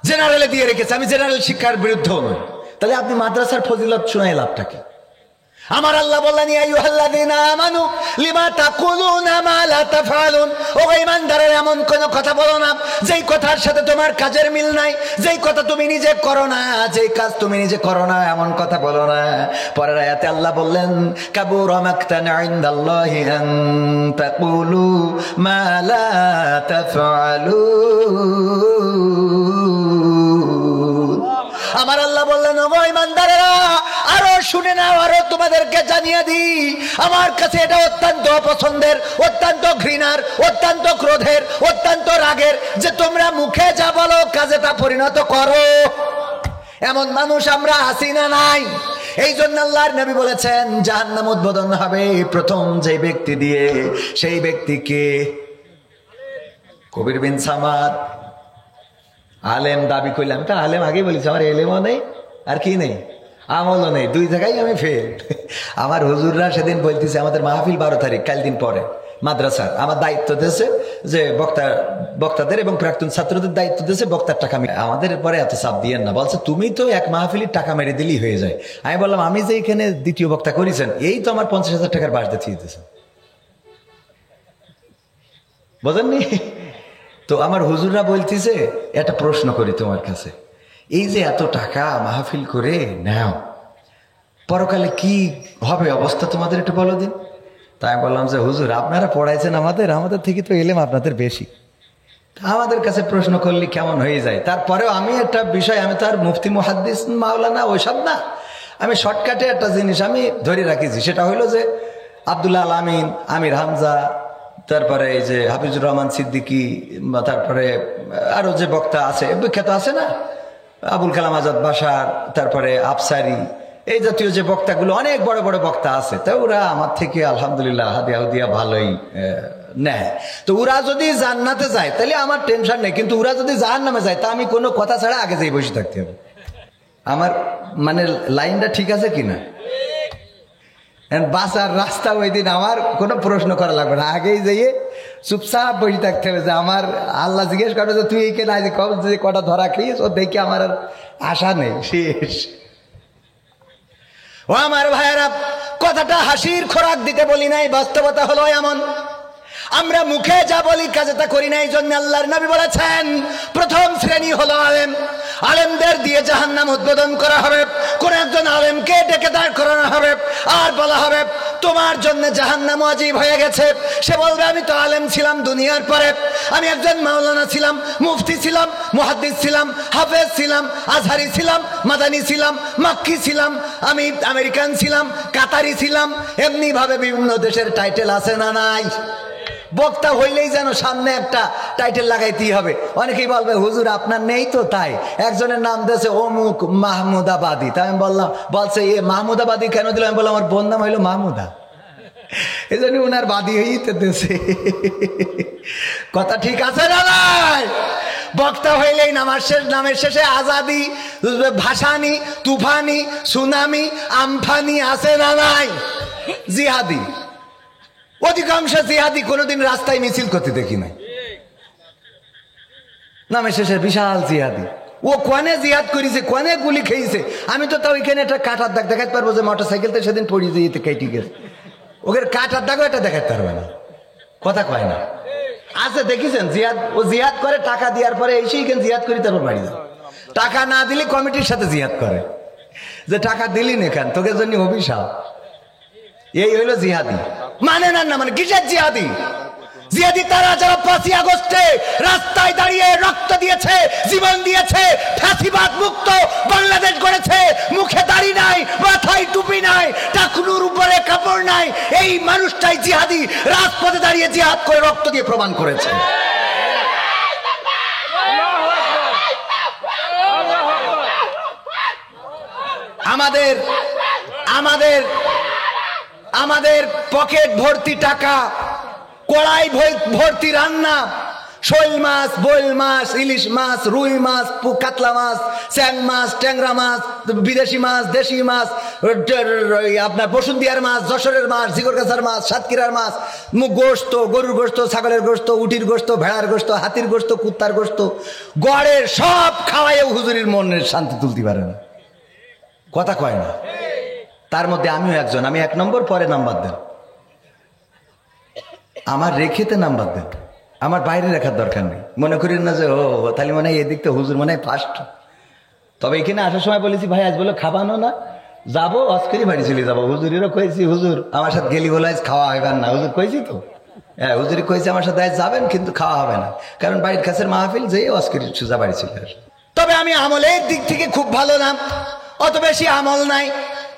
জেনারেলে দিয়ে রেখেছে। আমি জেনারেল শিক্ষার বিরুদ্ধেও নই, তাহলে আপনি মাদ্রাসার ফজিলত শোনায় লাভটা কি? আমার আল্লাহ বললেন ইয়া আইয়ুহাল্লাযীনা আমানু লিমা তাকুলুনা মা লা তাফআলুন, ও ঈমানদারেরা এমন কোন কথা বলো না যেই কথার সাথে তোমার কাজের মিল নাই, যেই কথা তুমি নিজে করো না, যেই কাজ তুমি নিজে করো না, এমন কথা বলো না। পরের আয়াতে আল্লাহ বললেন কাবুরা মাকতান ইনদাল্লাহি আন তাকুলু মা লা তাফআলুন। আমার আল্লাহ বললেন ও ঈমানদারেরা আরো শুনে নাও, আরো তোমাদেরকে জানিয়ে দিই, আমার কাছে এটা অত্যন্ত অপছন্দের, অত্যন্ত ঘৃণার, অত্যন্ত ক্রোধের, অত্যন্ত রাগের, যে তোমরা মুখে যা বলো কাজে তা পরিণত করো। এমন মানুষ আমরা আছি না নাই? এই জন্য আল্লাহর নবী বলেছেন জাহান্নাম উদ্বোধন হবে প্রথম যে ব্যক্তি দিয়ে, সেই ব্যক্তিকে কবির বিন সামাদ আলেম দাবি করলাম। তা আলেম আগে বলেছি, আমার এলেমও নেই আর কি নেই, আমলও নেই, দুই জায়গায় আমি ফেল। আমার হুজুররা সেদিন বলতেছে আমাদের মাহফিল 12 তারিখ, কাল দিন পরে মাদ্রাসার আমার দায়িত্ব দিয়েছে যে বক্তাদের এবং প্রাক্তন ছাত্রদের দায়িত্ব দিয়েছে বক্তার টাকা আমাদের পরে এত চাপ দিয়েন না। বলছে তুমি তো এক মাহফিলের টাকা মেরে দিলেই হয়ে যায়। আমি বললাম আমি যে এখানে দ্বিতীয় বক্তা করেছেন এই তো আমার 50,000 টাকার বাস দিয়ে দিতেছেন, বোঝেননি? তো আমার হুজুররা বলতেছে একটা প্রশ্ন করি তোমার কাছে, এই যে এত টাকা মাহফিল করে নাও, পরকালে কি হবে অবস্থা তোমাদের একটু বলো দিন। তাই আমি বললাম যে হুজুর আপনারা পড়াইছেন আমাদের থেকে তো এলেম আপনাদের বেশি, আমাদের কাছে প্রশ্ন করলে কেমন হয়ে যায়। তারপরেও আমি একটা বিষয়, আমি তো আর মুফতি মুহাদ্দিস মাওলানা ওইসব না, আমি শর্টকাটে একটা জিনিস আমি ধরে রাখিছি, সেটা হইলো যে আব্দুল্লাহ আল আমিন, আমির হামজা, তারপরে এই যে হাফিজুর রহমান সিদ্দিকী, তারপরে আরো যে বক্তা আছে বিখ্যাত আছে না, আবুল কালাম আজাদ বাসার, তারপরে আফসারি, এই জাতীয় যে বক্তাগুলো অনেক বড় বড় বক্তা আছে, তা ওরা আমার থেকে আলহামদুলিল্লাহ হাদিয়া হুদিয়া ভালোই নেয়। তো ওরা যদি জান্নাতে যায় তাহলে আমার টেনশন নেই, কিন্তু ওরা যদি জাহান্নামে যায় তা আমি কোনো কথা ছাড়া আগে যেয়ে বসে থাকতে হবে। আমার মানে লাইনটা ঠিক আছে কিনা? বাসার রাস্তা ওই দিন আমার কোনো প্রশ্ন করা লাগবে না, আগেই যেয়ে চুপচাপ বসে থাকতে হবে। যে আমার আল্লাহ জিজ্ঞেস করবে যে তুই এইখানে আজ যে কটা ধরা খেয়েছ, ও দেখে আমার আর আশা নেই, শেষ। ও আমার ভাইয়েরা, কথাটা হাসির খোরাক দিতে বলি নাই, বাস্তবতা হলো এমন, আমরা মুখে যা বলি কাজে তা করি না। এই জন্য আল্লাহর নবী বলেছেন প্রথম শ্রেণী হলো আলেম, আলেমদের দিয়ে জাহান্নাম উদ্বোধন করা হবে। কোন একজন আলেমকে ডেকে দাঁড় করানো হবে আর বলা হবে তোমার জন্য জাহান্নাম ওয়াজিব হয়ে গেছে। সে বলবে আমি তো আলেম ছিলাম দুনিয়ার পরে, আমি একজন মাওলানা ছিলাম, মুফতি ছিলাম, মুহাদ্দিস ছিলাম, হাফেজ ছিলাম, আজহারি ছিলাম, মাদানী ছিলাম, মাক্কি ছিলাম, আমি আমেরিকান ছিলাম, কাতারি ছিলাম, এমনি ভাবে বিভিন্ন দেশের টাইটেল আছে না নাই? বক্তা হইলেই যেন সামনে একটা টাইটেল লাগাইতেই হবে। অনেকেই বলবে হুজুর আপনার নেই তো, তাই একজনের নাম দিয়েছে অমুক মাহমুদাবাদী। তাই আমি বললাম, বলছে এ মাহমুদাবাদী কেন দিল? আমি বললাম আমার বোন নাম হইলো মাহমুদা, এই জন্য উনার বাদী হয়েই তো দেশে। কথা ঠিক আছে না নাই? বক্তা হইলেই নামের শেষে আজাদি, ভাসানি, তুফানি, সুনামি, আমফানি আছে না নাই? জিহাদি, অধিকাংশ জিহাদি কোনোদিন রাস্তায় মিছিল করতে দেখি নাই, নামের শেষে বিশাল জিহাদি। ও কোনে জিহাদ করেছে, কোনে গুলি খেয়েছে, আমি তো তাও এখানে একটা কাটার দাগ দেখাতে পারবো যে মোটর সাইকেলটা সেদিন পড়িয়ে যেতে কেটে গেছে, ওদের কাটার দাগও এটা দেখাতে পারবে না। কথা কয় না আছে, দেখেছেন জিহাদ, ও জিহাদ করে টাকা দেওয়ার পরে এসে এখানে জিহাদ করি, তারপর বাড়ি যায়। টাকা না দিলে কমিটির সাথে জিহাদ করে, যে টাকা দিলি না কেন, তোকে জন্য অভিশাপ। এই হইলো জিহাদি। মানে না, মানে কিসের জিহাদি? জিহাদি তারা যারা 5ই আগস্টে রাস্তায় দাঁড়িয়ে রক্ত দিয়েছে, জীবন দিয়েছে, ফ্যাসিবাদ মুক্ত বাংলাদেশ গড়েছে, মুখে দাড়ি নাই, মাথায় টুপি নাই, টাকনুর উপরে কাপড় নাই, এই মানুষটাই জিহাদি। রাজপথে দাঁড়িয়ে জিহাদ করে রক্ত দিয়ে প্রমাণ করেছে। আমাদের পকেট ভর্তি টাকা, কড়াই ভর্তি রান্না, শোল মাছ, বোল মাছ, ইলিশ মাছ, রুই মাছ, কাতলা মাছ, চ্যাং মাছ, ট্যাংরা মাছ, বিদেশি মাছ, দেশি মাছ, আপনার বসুন্ধিয়ার মাছ, যশোরের মাছ, জিগরগাছার মাছ, সাতক্ষীরার মাছ, গোশত, গরুর গোশত, ছাগলের গোশত, উটির গোশত, ভেড়ার গোশত, হাতির গোশত, কুত্তার গোশত, গড়ের সব খাওয়াইও হুজুরের মনের শান্তি তুলতে পারে না। কথা কয় না? তার মধ্যে আমিও একজন। আমি 1 নম্বর, পরে নাম্বার দেন, আমার রেখেতে নাম্বার দেন, আমার বাইরে রাখার দরকার নেই। মনে করি না যে ও তাহলে মনে হয় এদিক তো হুজুর মনে হয় ফার্স্ট। তবে এখানে আসার সময় বলেছি ভাই আজ বলে খাবানো না, যাবো অস্করি বাড়ি চলে যাবো। হুজুরেরও কয়েছি হুজুর আমার সাথে গেলি বলে আজ খাওয়া হবে না। হুজুর কয়েছি তো, হ্যাঁ হুজুরি কয়েছে আমার সাথে আজ যাবেন কিন্তু খাওয়া হবে না, কারণ বাড়ির কাছের মাহফিল যেয়ে অস্করি সোজা বাড়ি চলে আসে। তবে আমি আমলের দিক থেকে খুব ভালো না, অত বেশি আমল নাই,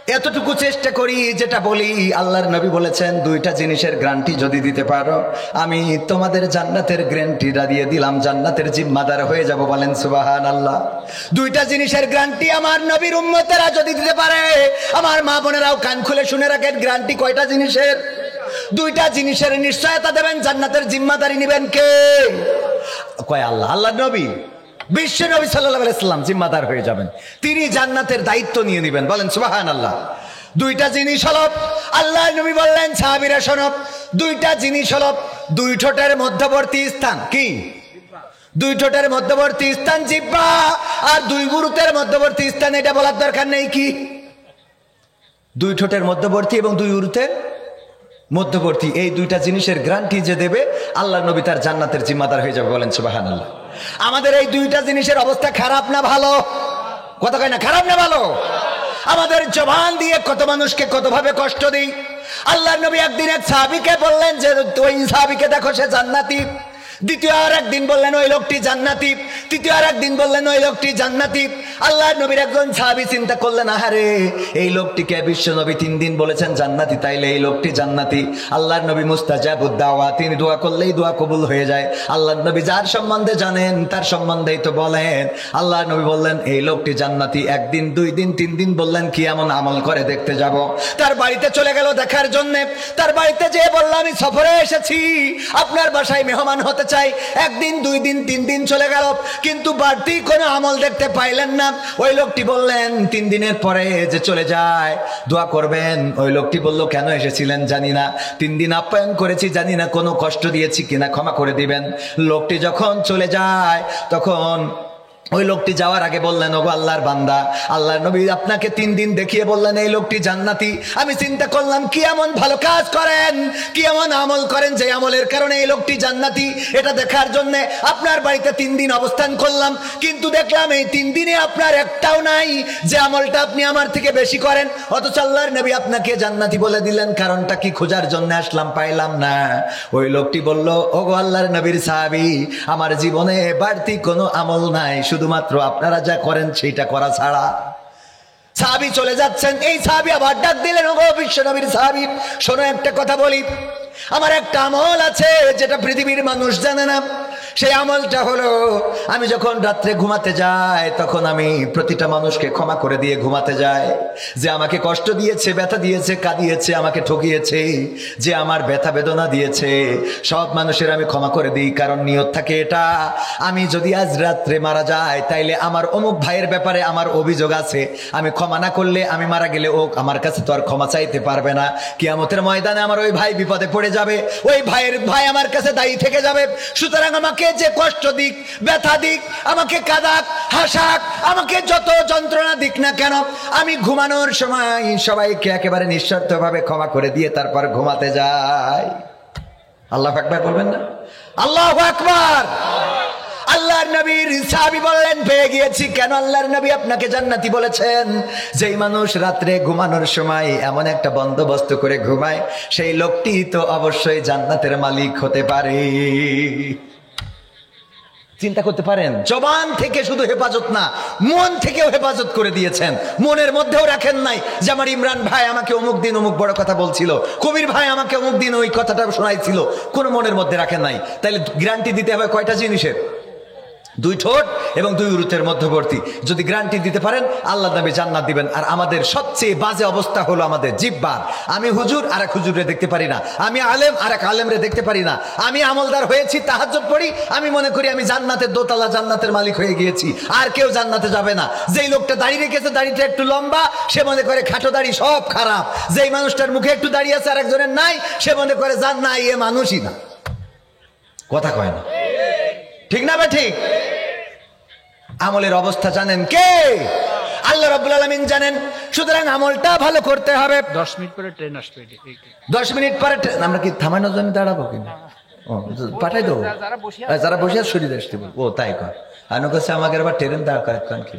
এতটুকু চেষ্টা করি, যেটা বলি আল্লাহর নবী বলেছেন দুইটা জিনিসের গ্যারান্টি যদি দিতে পারো আমি তোমাদের জান্নাতের গ্যারান্টিটা দিয়ে দিলাম, জান্নাতের জিম্মাদার হয়ে যাব। বলেন সুবহানাল্লাহ। দুইটা জিনিসের গ্যারান্টি আমার নবীর উম্মতেরা যদি দিতে পারে, আমার মা বোনেরাও কান খুলে শুনে রাখেন, গ্যারান্টি কয়টা জিনিসের? দুইটা জিনিসের নিশ্চয়তা দেবেন, জান্নাতের জিম্মাদারি নেবেন কে? কয় আল্লাহ। আল্লাহর নবী বিশ্ব নবী সাল্লাল্লাহু আলাইহি ওয়াসাল্লাম জিম্মাদার হয়ে যাবেন, তিনি জান্নাতের দায়িত্ব নিয়ে নেবেন। বলেন সুবহানাল্লাহ। দুইটা জিনিস হলো, আল্লাহর নবী বললেন সাহাবীরা শোনো, দুইটা জিনিস হলো দুই ঠোঁটের মধ্যবর্তী স্থান। কি? দুই ঠোঁটের মধ্যবর্তী স্থান জিহ্বা, আর দুই গুরুতের মধ্যবর্তী স্থান। এটা বলার দরকার নেই কি? দুই ঠোঁটের মধ্যবর্তী এবং দুই উরুতের মধ্যবর্তী, এই দুইটা জিনিসের গ্যারান্টি যে দেবে আল্লাহর নবী তার জান্নাতের জিম্মাদার হয়ে যাবে। বলেন সুবহানাল্লাহ। আমাদের এই দুইটা জিনিসের অবস্থা খারাপ না ভালো? কথা কয় না, খারাপ না ভালো? আমাদের জবান দিয়ে কত মানুষকে কতভাবে কষ্ট দিই। আল্লাহর নবী একদিন এক সাহাবীকে বললেন যে ওই সাহাবীকে দেখো সে জান্নাতি। দ্বিতীয় আর একদিন বললেন ওই লোকটি জান্নাতি। তৃতীয় আর একদিন বললেন ওই লোকটি জান্নাতি। আল্লাহর নবীর একজন সাহাবী চিন্তা করলেন, আহারে এই লোকটিকে বিশ্ব নবী 3 দিন বলেছেন জান্নাতি, তাইলে এই লোকটি জান্নাতি। আল্লাহর নবী মুস্তাজাবুদ দাওয়া, তিনি দোয়া করলেই দোয়া কবুল হয়ে যায়। আল্লাহর নবী যার সম্বন্ধে জানেন তার সম্বন্ধেই তো বলেন। আল্লাহর নবী বললেন এই লোকটি জান্নাতি। 1 দিন 2 দিন 3 দিন বললেন কি এমন আমল করে দেখতে যাব। তার বাড়িতে চলে গেল দেখার জন্য। তার বাড়িতে যেয়ে বলল আমি সফরে এসেছি, আপনার বাসায় মেহমান হতে চাই। 1 দিন 2 দিন 3 দিন চলে গেল, কিন্তু বাড়তি কোনো আমল দেখতে পাইলেন না। ওই লোকটি বললেন 3 দিনের পরে যে চলে যায় দোয়া করবেন। ওই লোকটি বলল কেন এসেছিলেন জানি না, 3 দিন আপ্যায়ন করেছি, জানি না কোনো কষ্ট দিয়েছি কিনা, ক্ষমা করে দিবেন। লোকটি যখন চলে যায় তখন ওই লোকটি যাওয়ার আগে বললেন ওগো আল্লাহর বান্দা, আল্লাহর নবী আপনাকে 3 দিন দেখিয়ে বললেন এই লোকটি জান্নাতি। আমি চিন্তা করলাম কি এমন ভালো কাজ করেন, কি এমন আমল করেন যে আমলের কারণে এই লোকটি জান্নাতি। এটা দেখার জন্য আপনার বাড়িতে 3 দিন অবস্থান করলাম, কিন্তু দেখলাম এই 3 দিনে আপনার একটাও নাই যে আমলটা আপনি আমার থেকে বেশি করেন। অথচ আল্লাহর নবী আপনাকে জান্নাতি বলে দিলেন, কারণটা কি খোঁজার জন্য আসলাম, পাইলাম না। ওই লোকটি বলল ওগো আল্লাহর নবীর সাহাবী, আমার জীবনে বাড়তি কোনো আমল নাই, শুধুমাত্র আপনারা যা করেন সেইটা করা ছাড়া। সাহাবী চলে যাচ্ছেন, এই সাহাবী আবার ডাক দিলেন ওগো বিশ্ব নবীর সাহাবী, শোনো একটা কথা বলি, আমার একটা আমল আছে যেটা পৃথিবীর মানুষ জানে না। সেই আমলটা হলো আমি যখন রাত্রে ঘুমাতে যাই তখন আমি প্রতিটা মানুষকে ক্ষমা করে দিয়ে ঘুমাতে যাই। যে আমাকে কষ্ট দিয়েছে, ব্যথা দিয়েছে, কাঁদিয়েছে, আমাকে ঠকিয়েছে, যে আমার ব্যথা বেদনা দিয়েছে, সব মানুষের আমি ক্ষমা করে দিই। কারণ নিয়ত থাকে এটা, আমি যদি আজ রাত্রে মারা যাই তাইলে আমার অমুক ভাইয়ের ব্যাপারে আমার অভিযোগ আছে, আমি ক্ষমা না করলে আমি মারা গেলে ও আমার কাছে তো আর ক্ষমা চাইতে পারবে না। কিয়ামতের ময়দানে আমার ওই ভাই বিপদে পড়ে যাবে, ওই ভাইয়ের ভাই আমার কাছে দায়ী থেকে যাবে। সুতরাং আমাকে যে কষ্ট দিক, ব্যথা দিক, আমাকে কাঁদাক, হাসাক, আমাকে যত যন্ত্রণা দিক না কেন, আমি ঘুমানোর সময় সবাইকে একেবারে নিঃশর্তভাবে ক্ষমা করে দিয়ে তারপর ঘুমাতে যাই। আল্লাহু আকবার বলবেন না? আল্লাহু আকবার। আল্লাহর নবীর সাহাবী বললেন পেয়ে গিয়েছি। কেন আল্লাহর নবী আপনাকে জান্নাতি বলেছেন? যেই মানুষ রাত্রে ঘুমানোর সময় এমন একটা বন্দোবস্ত করে ঘুমায়, সেই লোকটি তো অবশ্যই জান্নাতের মালিক হতে পারে। চিন্তা করতে পারেন, জবান থেকে শুধু হেফাজত না, মন থেকেও হেফাজত করে দিয়েছেন। মনের মধ্যেও রাখেন নাই যে আমার ইমরান ভাই আমাকে অমুক দিন অমুক বড় কথা বলছিল, কবির ভাই আমাকে অমুক দিন ওই কথাটা শোনাইছিল, কোনো মনের মধ্যে রাখেন নাই। তাইলে গ্যারান্টি দিতে হবে কয়টা জিনিসের? 2 ঠোঁট এবং 2 উরুতের মধ্যবর্তী। যদি গ্যারান্টি দিতে পারেন আল্লাহ নবী জান্নাত দিবেন। আর আমাদের সবচেয়ে বাজে অবস্থা হলো আমাদের জিহ্বার। আমি হুজুর আর এক হুজুরে দেখতে পারি না, আমি আলেম আর এক আলেমরে দেখতে পারি না, আমি আমলদার হয়েছি, তাহাজ্জুদ পড়ি, আমি মনে করি আমি জান্নাতের দোতলা জান্নাতের মালিক হয়ে গিয়েছি, আর কেউ জান্নাতে যাবে না। যেই লোকটা দাড়ি রেখেছে, দাড়িটা একটু লম্বা, সে মনে করে খাটো দাড়ি সব খারাপ। যেই মানুষটার মুখে একটু দাড়ি আছে আর একজনের নাই, সে মনে করে জান না, এ মানুষই না। কথা কয় না, ঠিক না বে ঠিক? আমলের অবস্থা জানেন কে? আল্লাহ রাব্বুল আলামিন জানেন। সুতরাং আমলটা ভালো করতে হবে। 10 মিনিট পরে ট্রেন আসবে। 10 মিনিট পরে আমরা কি থামানোর জন্য দাঁড়াবো কিনা? ও পাঠাই দেবো, যারা বসে আছে শরীর আসতে বল। ও তাই কর, আনু কাছে আমাকে আবার ট্রেন দাঁড় করান কি?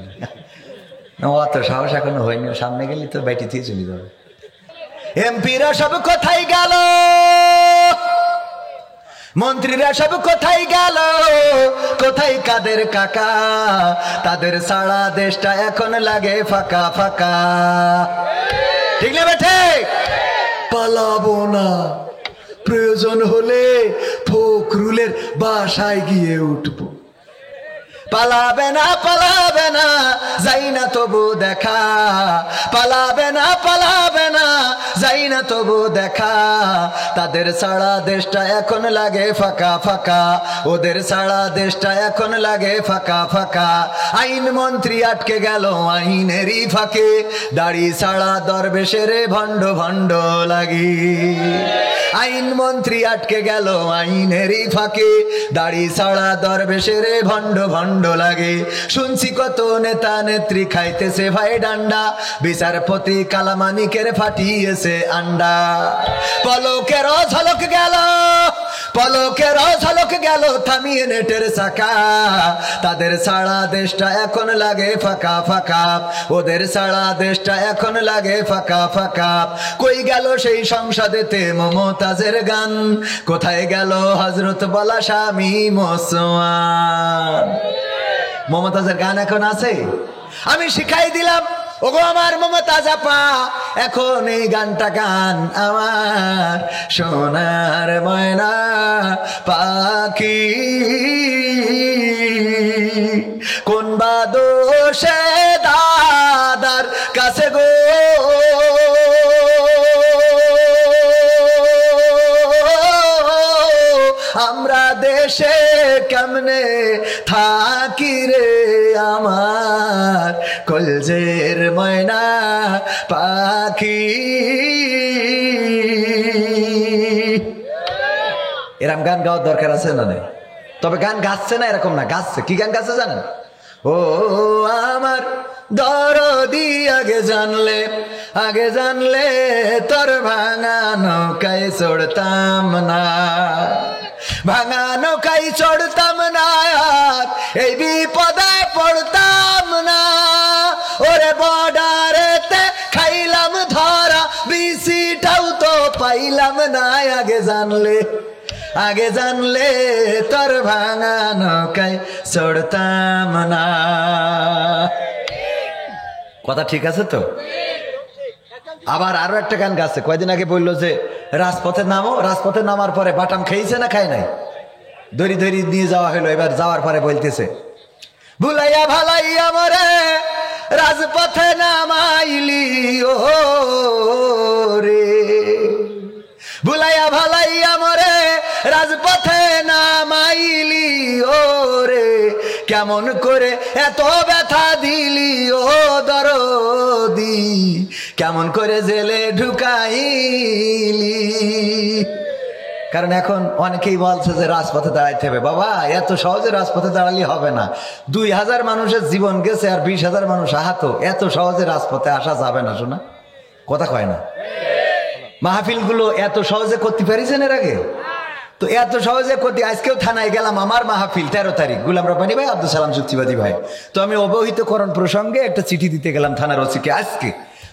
অত সাহস এখনো হয়নি, সামনে গেলে তো বাইটি দিয়ে চলে যাবে। এমপিরা সব কোথায় গেল, মন্ত্রীরা সব কোথায় গেল, কোথায় কাদের কাকা, তাদের সারা দেশটা এখন লাগে ফাঁকা ফাঁকা। ঠিক না বেঠে? পালাবো না, প্রয়োজন হলে ফখরুলের বাসায় গিয়ে উঠবো। পালাবে না, পালাবে না, যাই না তবু দেখা, পালাবে না, পালাবে না, যাই না তবু দেখা। তাদের ছাড়া দেশটা এখন লাগে ফাঁকা ফাঁকা, ওদের ছাড়া দেশটা এখন লাগে ফাঁকা ফাঁকা। আইন মন্ত্রী আটকে গেল আইনেরই ফাঁকে, দাড়ি ছাড়া দরবেশের ভণ্ড ভণ্ড লাগি। আইন মন্ত্রী আটকে গেল আইনেরই ফাঁকে, দাড়ি ছাড়া দরবেশের ভণ্ড ভণ্ড লাগে। শুনছি কত নেতা নেত্রী খাইতেছে ভাই ডান্ডা, বিচারপতি কালামানিকের ফাটিয়েছে আন্ডা। পলকের ঝলক গেল, পলকের ঝলক গেল থামিয়ে নেটের চাকা। তাদের ছাড়া দেশটা এখন লাগে ফাঁকা ফাঁকা, ওদের ছাড়া দেশটা এখন লাগে ফাঁকা ফাঁকা। কই গেল সেই সংসদেতে মমতাজের গান, কোথায় গেল হযরত বলা স্বামী মোসমান? মমতাজের গান এখন আছে? আমি শিখাই দিলাম, ওগো আমার মমতাজ আপা, এখন এই গানটা গান আমার সোনার ময়না পাখি। কোন বা দোষে দাদার কাছে গো আমরা দেশে কেমনে থাকি রে আমার কলজের ময়না পাখি। এরকম গান গাওয়ার দরকার আছে না? নেই? তবে গান গাচ্ছে না এরকম না, গাচ্ছে। কি গান গাচ্ছে জানেন? ও আমার দরদি আগে জানলে, আগে জানলে তোর ভাঙা নৌকায় চড়তাম না, ভাঙা নৌকায় চড়তাম না, আর এই বিপদে পড়তাম না। ওরে বর্ডারেতে খাইলাম ধরা, বিসিটাও তো পাইলাম না। আগে জানলে, আগে জানলে তোর ভাঙা নৌকায় চড়তাম না। কথা ঠিক আছে তো? আবার আরো একটা গান গাছে, কয়দিন আগে বললো যে রাজপথে নামো, রাজপথে নামার পরে বাটাম খেয়েছে না খায় নাই, দড়ি দড়ি নিয়ে যাওয়া হলো। এবার যাওয়ার পরে বলতেছে, ভুলাইয়া ভালাইয়া মরে রাজপথে নামাইলি ও রে, ভুলাইয়া ভালাইয়া মরে রাজপথে নামাইলি ও রে, কেমন করে এত ব্যথা দিলি ও দরদি, কেমন করে জেলে ঢুকাইলি। কারণ এখন অনেকেই বলছে যে রাজপথে দাঁড়াইতে হবে। বাবা, এত সহজে রাজপথে দাঁড়ালে হবে না। 2000 মানুষের জীবন গেছে আর 20,000 মানুষ আহত, এত সহজে রাজপথে আসা যাবে না। শোনা কথা কয় না? মাহফিল গুলো এত সহজে করতে পারিছেন এর আগে? তো এত সহজে করতে, আজকেও থানায় গেলাম, আমার মাহফিল 13 তারিখ, গুলাম রাব্বানী ভাই, আব্দুল সালাম চুক্তিবাদী ভাই। তো আমি অবহিতকরণ প্রসঙ্গে একটা চিঠি দিতে গেলাম থানার ওসিকে আজকে।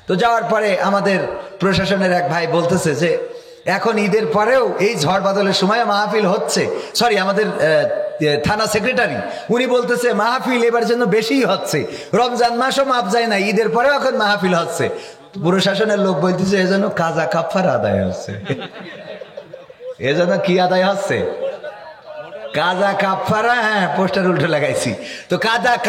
তো যাওয়ার পরে আমাদের প্রশাসনের এক ভাই বলতেছে যে এখন ঈদের পরেও এই ঝড় বাদলের সময় মাহফিল হচ্ছে। সরি, আমাদের থানা সেক্রেটারি উনি বলতেছে মাহফিল এবার যেন বেশি হচ্ছে, রমজান মাসও মাপ যায় না, ঈদের পরেও এখন মাহফিল হচ্ছে। প্রশাসনের লোক বলতেছে এজন্য কাজা কাফার আদায় হচ্ছে। এজন্য কি আদায় হচ্ছে? কাজা কাফারা। হ্যাঁ, পোস্টার উল্টো লাগাইছি তো।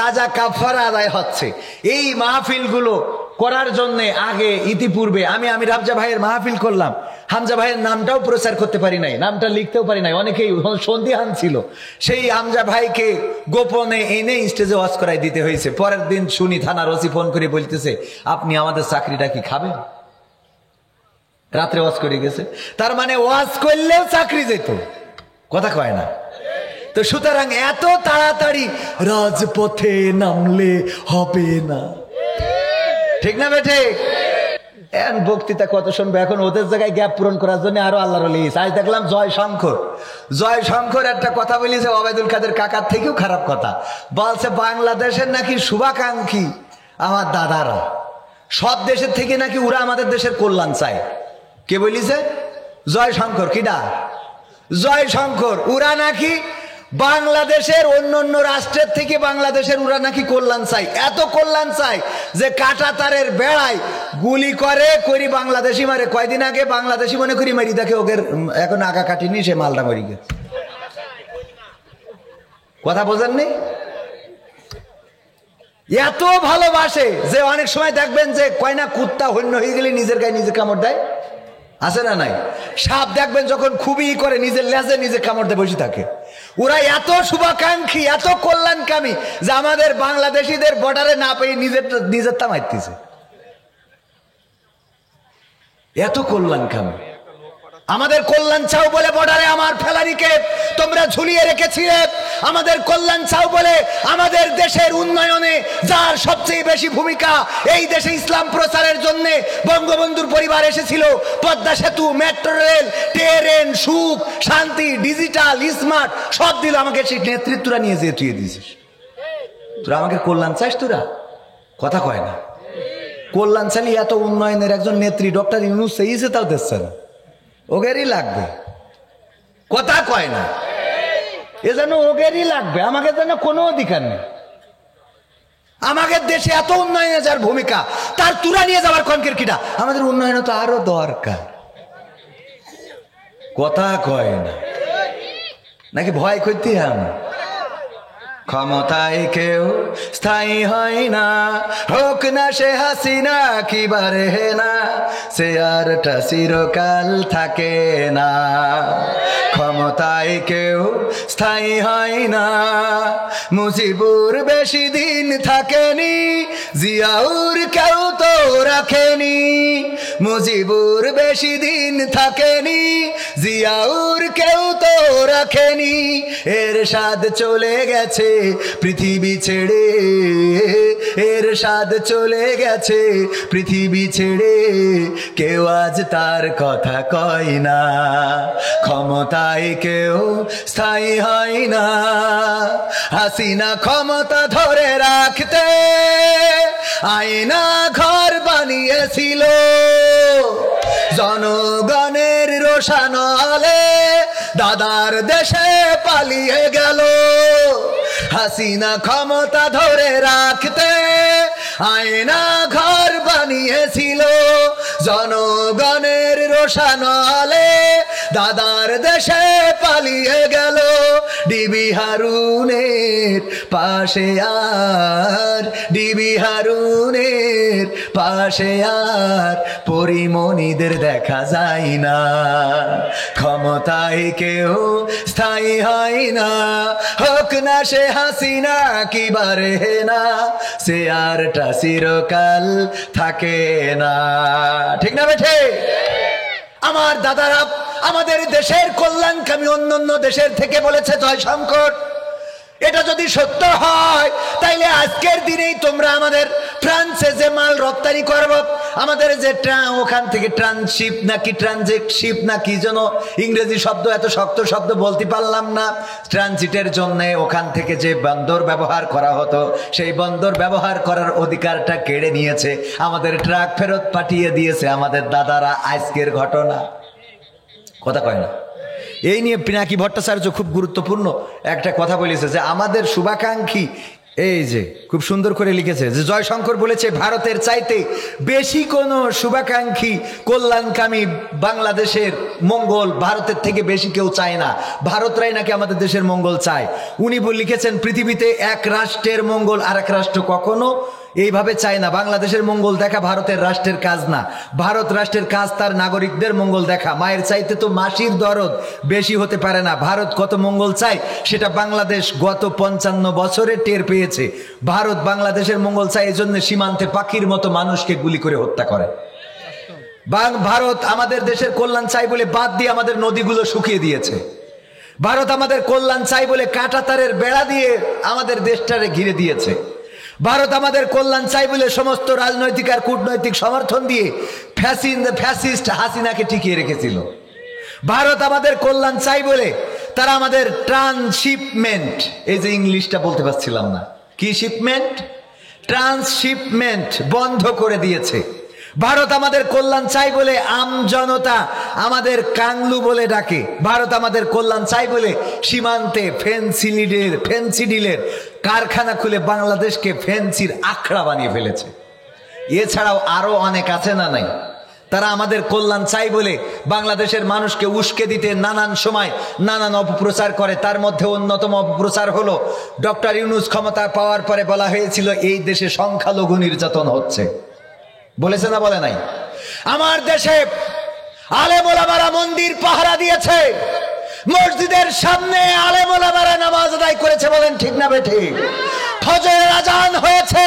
কাজা কাফারা আদায় হচ্ছে। এই মাহফিল গুলো করার জন্য আগে ইতিপূর্বে আমি হামজা ভাইয়ের মাহফিল করলাম, হামজা ভাইয়ের নামটাও প্রচার করতে পারি নাই, নামটা লিখতেও পারি নাই, অনেকেই সন্দিহান ছিল। সেই হামজা ভাইকে গোপনে এনে স্টেজে ওয়াজ করাই দিতে হয়েছে। পরের দিন শুনি থানার ওসি ফোন করে বলতেছে, আপনি আমাদের চাকরিটা কি খাবেন? রাত্রে ওয়াজ করে গেছে, তার মানে ওয়াজ করলেও চাকরি যেত। কথা কয় না? তো সুতরাং এত তাড়াতাড়ি রাজপথে নামলে হবে না, ঠিক না বেঠে? বক্তৃতা কত শুনবে এখন, ওদের জায়গায় গ্যাপ পূরণ করার জন্য আরো আল্লাহর লিস। আজ দেখলাম জয় শঙ্কর একটা কথা বলেছে ওবায়দুল কাদের কাকার থেকেও খারাপ কথা বলছে। বাংলাদেশের নাকি শুভাকাঙ্ক্ষী আমার দাদারা, সব দেশের থেকে নাকি ওরা আমাদের দেশের কল্যাণ চায়। কে বলিছে? জয় শঙ্কর। কিডা? জয় শঙ্কর। ওরা নাকি বাংলাদেশের অন্য রাষ্ট্রের থেকে বাংলাদেশের ওরা নাকি কল্যাণ চাই, এত কল্যাণ চাই যে কাটা তারের বেড়ায় গুলি করি বাংলাদেশি মারে। কয়দিন আগে বাংলাদেশি মনে করি মারি দেখে ওকে এখন আগা কাটিনি, সে মালটা মরি গেছে। কথা বোঝেননি? এত ভালোবাসে যে অনেক সময় দেখবেন যে কয়না কুত্তা হন্য হয়ে গেলে নিজের গায়ে নিজে কামড় দেয়, আছে না নাই? সাপ দেখবেন যখন খুবই করে নিজের লেজে নিজে কামড় দিয়ে বসে থাকে। ওরা এত শুভাকাঙ্ক্ষী, এত কল্যাণকামী যে আমাদের বাংলাদেশিদের বর্ডারে না পেয়ে নিজের তা মারতেছে। এত কল্যাণকামী। আমাদের কল্যাণ চাও বলে বর্ডারে আমার ফেলারিকে তোমরা ঝুলিয়ে রেখেছিলে। আমাদের কল্যাণ চাও বলে আমাদের দেশের উন্নয়নে যার সবচেয়ে বেশি ভূমিকা, এই দেশে ইসলাম প্রচারের জন্য বঙ্গবন্ধুর পরিবার এসেছিল। পদ্মা সেতু, মেট্রো রেল, ট্রেন, সুখ, শান্তি, ডিজিটাল, স্মার্ট সব দিল আমাকে। সেই নেতৃত্বরা নিয়ে যেয়ে তুই দিয়েছিস। তোরা আমাকে কল্যাণ চাস? তোরা কথা কয় না। কল্যাণ চালি এত উন্নয়নের একজন নেত্রী ডক্টর ইউনূস সেইছে, তাও দেখছে না, ওগেরই লাগবে। কথা কয় না, এ যেন ওগেরই লাগবে, আমাকে যেন কোনো অধিকার নেই। আমাদের দেশে এত উন্নয়নে যার ভূমিকা, তার তুরা নিয়ে যাওয়ার কনকের কিটা? আমাদের উন্নয়ন তো আরো দরকার। কথা কয় না, নাকি ভয় করতে আমি? ক্ষমতায় কেউ স্থায়ী হয় না, হোক না সে হাসিনা কি বারে না, সে আরটা চিরকাল থাকে না। ক্ষমতায় কেউ স্থায়ী হয় না, মুজিবুর বেশি দিন থাকেনি, জিয়াউর কেউ তো রাখেনি। মুজিবুর বেশি দিন থাকেনি, জিয়াউর কেউ তো রাখেনি। এরশাদ চলে গেছে পৃথিবী ছেড়ে, এরশাদ চলে গেছে পৃথিবী ছেড়ে, কেউ আজ তার কথা কয় না। ক্ষমতায় কেউ স্থায়ী হয় না, হাসিনা ক্ষমতা ধরে রাখতে আয়না ঘর বানিয়েছিল, জনগণের রোশানলে দাদার দেশে পালিয়ে গেল। হাসিনা ক্ষমতা ধরে রাখতে আয়না ঘর বানিয়েছিল, জনগণের রোশানলে দাদার দেশে পালিয়ে গেল। ডিবি হারুনের পাশে আর, ডিবি হারুনের পাশে আর পরিমণিদের দেখা যায় না। ক্ষমতায় কেউ স্থায়ী হয় না, হোক না সে হাসিনা কি বারে না, সে আরটা চিরকাল থাকে না। ঠিক না বেঠে? আমার দাদারা আমাদের দেশের কল্যাণকামী অন্য দেশের থেকে বলেছে জয়শঙ্কর, এটা যদি সত্য হয় তাইলে আজকের দিনেই তোমরা আমাদের ফ্রান্সে যে মাল রপ্তানি করবো, আমাদের যে ওখান থেকে ট্রান্সশিপ নাকি ট্রানজিট শিপ না কি যেন ইংরেজি শব্দ, এত শক্ত শব্দ বলতে পারলাম না, ট্রানজিটের জন্য ওখান থেকে যে বন্দর ব্যবহার করা হতো, সেই বন্দর ব্যবহার করার অধিকারটা কেড়ে নিয়েছে, আমাদের ট্রাক ফেরত পাঠিয়ে দিয়েছে আমাদের দাদারা। আজকের ঘটনা। কথা কয় না? এই নিয়ে পিনাকি ভট্টাচার্য খুব গুরুত্বপূর্ণ একটা কথা বলেছে যে আমাদের শুভাকাঙ্ক্ষী, এই যে খুব সুন্দর করে লিখেছে যে জয়শঙ্কর বলেছে ভারতের চাইতে বেশি কোনো শুভাকাঙ্ক্ষী কল্যাণকামী বাংলাদেশের মঙ্গল ভারতের থেকে বেশি কেউ চায় না, ভারতরাই নাকি আমাদের দেশের মঙ্গল চায়। উনি লিখেছেন পৃথিবীতে এক রাষ্ট্রের মঙ্গল আর এক রাষ্ট্র কখনো এইভাবে চায় না। বাংলাদেশের মঙ্গল দেখা ভারতের রাষ্ট্রের কাজ না, ভারত রাষ্ট্রের কাজ তার নাগরিকদের মঙ্গল দেখা। মায়ের চাইতে তো মাসির দরদ বেশি হতে পারে না। ভারত কত মঙ্গল চায় সেটা বাংলাদেশ গত 55 বছরে টের পেয়েছে। ভারত বাংলাদেশের মঙ্গল চায়, এই জন্য সীমান্তে পাখির মতো মানুষকে গুলি করে হত্যা করে। ভারত আমাদের দেশের কল্যাণ চাই বলে বাদ দিয়ে আমাদের নদীগুলো শুকিয়ে দিয়েছে। ভারত আমাদের কল্যাণ চাই বলে কাঁটাতারের বেড়া দিয়ে আমাদের দেশটারে ঘিরে দিয়েছে। ভারত আমাদের কল্যাণ চাই বলে সমস্ত রাজনৈতিক আর কূটনৈতিক সমর্থন দিয়ে ফ্যাসিস্ট হাসিনাকে টিকিয়ে রেখেছিল। ভারত আমাদের কল্যাণ চাই বলে তারা আমাদের ট্রান্সশিপমেন্ট, এই যে ইংলিশটা বলতে পারছিলাম না, কি শিপমেন্ট, ট্রান্সশিপমেন্ট বন্ধ করে দিয়েছে। ভারত আমাদের কল্যাণ চাই বলে আম জনতা আমাদের কাংলু বলে ডাকে। ভারত আমাদের কল্যাণ চাই বলে সীমান্তে ফেন্সিডিলের কারখানা খুলে বাংলাদেশকে ফেন্সির আখড়া বানিয়ে ফেলেছে। এছাড়াও আরো অনেক আছে না নাই? তারা আমাদের কল্যাণ চাই বলে বাংলাদেশের মানুষকে উস্কে দিতে নানান সময় নানান অপপ্রচার করে। তার মধ্যে অন্যতম অপপ্রচার হলো ডক্টর ইউনূস ক্ষমতা পাওয়ার পরে বলা হয়েছিল এই দেশে সংখ্যালঘু নির্যাতন হচ্ছে। বলেছে না বলে নাই? আমার দেশে আলেম ওলামারা মন্দির পাহারা দিয়েছে, মসজিদের সামনে আলেম ওলামারা নামাজ আদায় করেছে। বলেন ঠিক না বেঠিক? ফজরের আজান হয়েছে,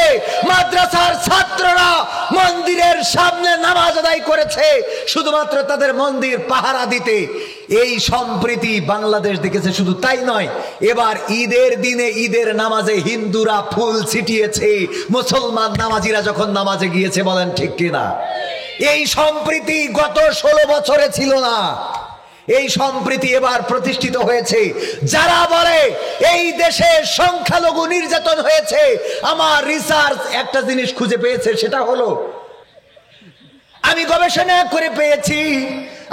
মাদ্রাসার ছাত্ররা মন্দিরের সামনে নামাজ আদায় করেছে শুধুমাত্র তাদের মন্দির পাহারা দিতে। এই সম্প্রীতি বাংলাদেশ দেখেছে। শুধু তাই নয়, এবার ঈদের দিনে ঈদের নামাজে হিন্দুরা ফুল ছিটিয়েছে মুসলমান নামাজিরা যখন নামাজে গিয়েছে। বলেন ঠিক কিনা? এই সম্প্রীতি গত 16 বছরে ছিল না। এই সম্প্রীতি এবার প্রতিষ্ঠিত হয়েছে। যারা বলে এই দেশে সংখ্যালঘু নির্যাতন হয়েছে, আমার রিসার্চ একটা জিনিস খুঁজে পেয়েছে, সেটা হলো, আমি গবেষণা করে পেয়েছি,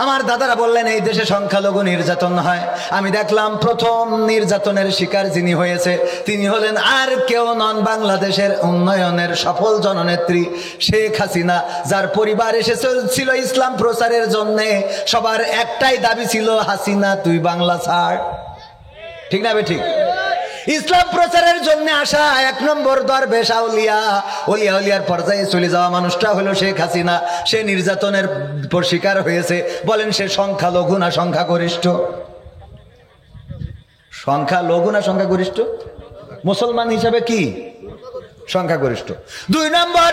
আমার দাদারা বললেন এই দেশে সংখ্যালঘু নির্যাতন হয়। আমি দেখলাম প্রথম নির্যাতনের শিকার যিনি হয়েছে তিনি হলেন আর কেউ নন, বাংলাদেশের উন্নয়নের সফল জননেত্রী শেখ হাসিনা, যার পরিবার এসেছিল ইসলাম প্রচারের জন্য। সবার একটাই দাবি ছিল, হাসিনা তুই বাংলা ছাড়। ঠিক না বেঠিক? ইসলাম প্রচারের জন্য আসা 1 নম্বর দরবেশ ওলিয়ার পর্যায়ে চলে যাওয়া মানুষটা হলো শেখ হাসিনা। সে নির্যাতনের শিকার হয়েছে। বলেন সে সংখ্যালঘু না সংখ্যাগরিষ্ঠ? সংখ্যালঘু না সংখ্যাগরিষ্ঠ? মুসলমান হিসাবে কি সংখ্যাগরিষ্ঠ। 2 নম্বর,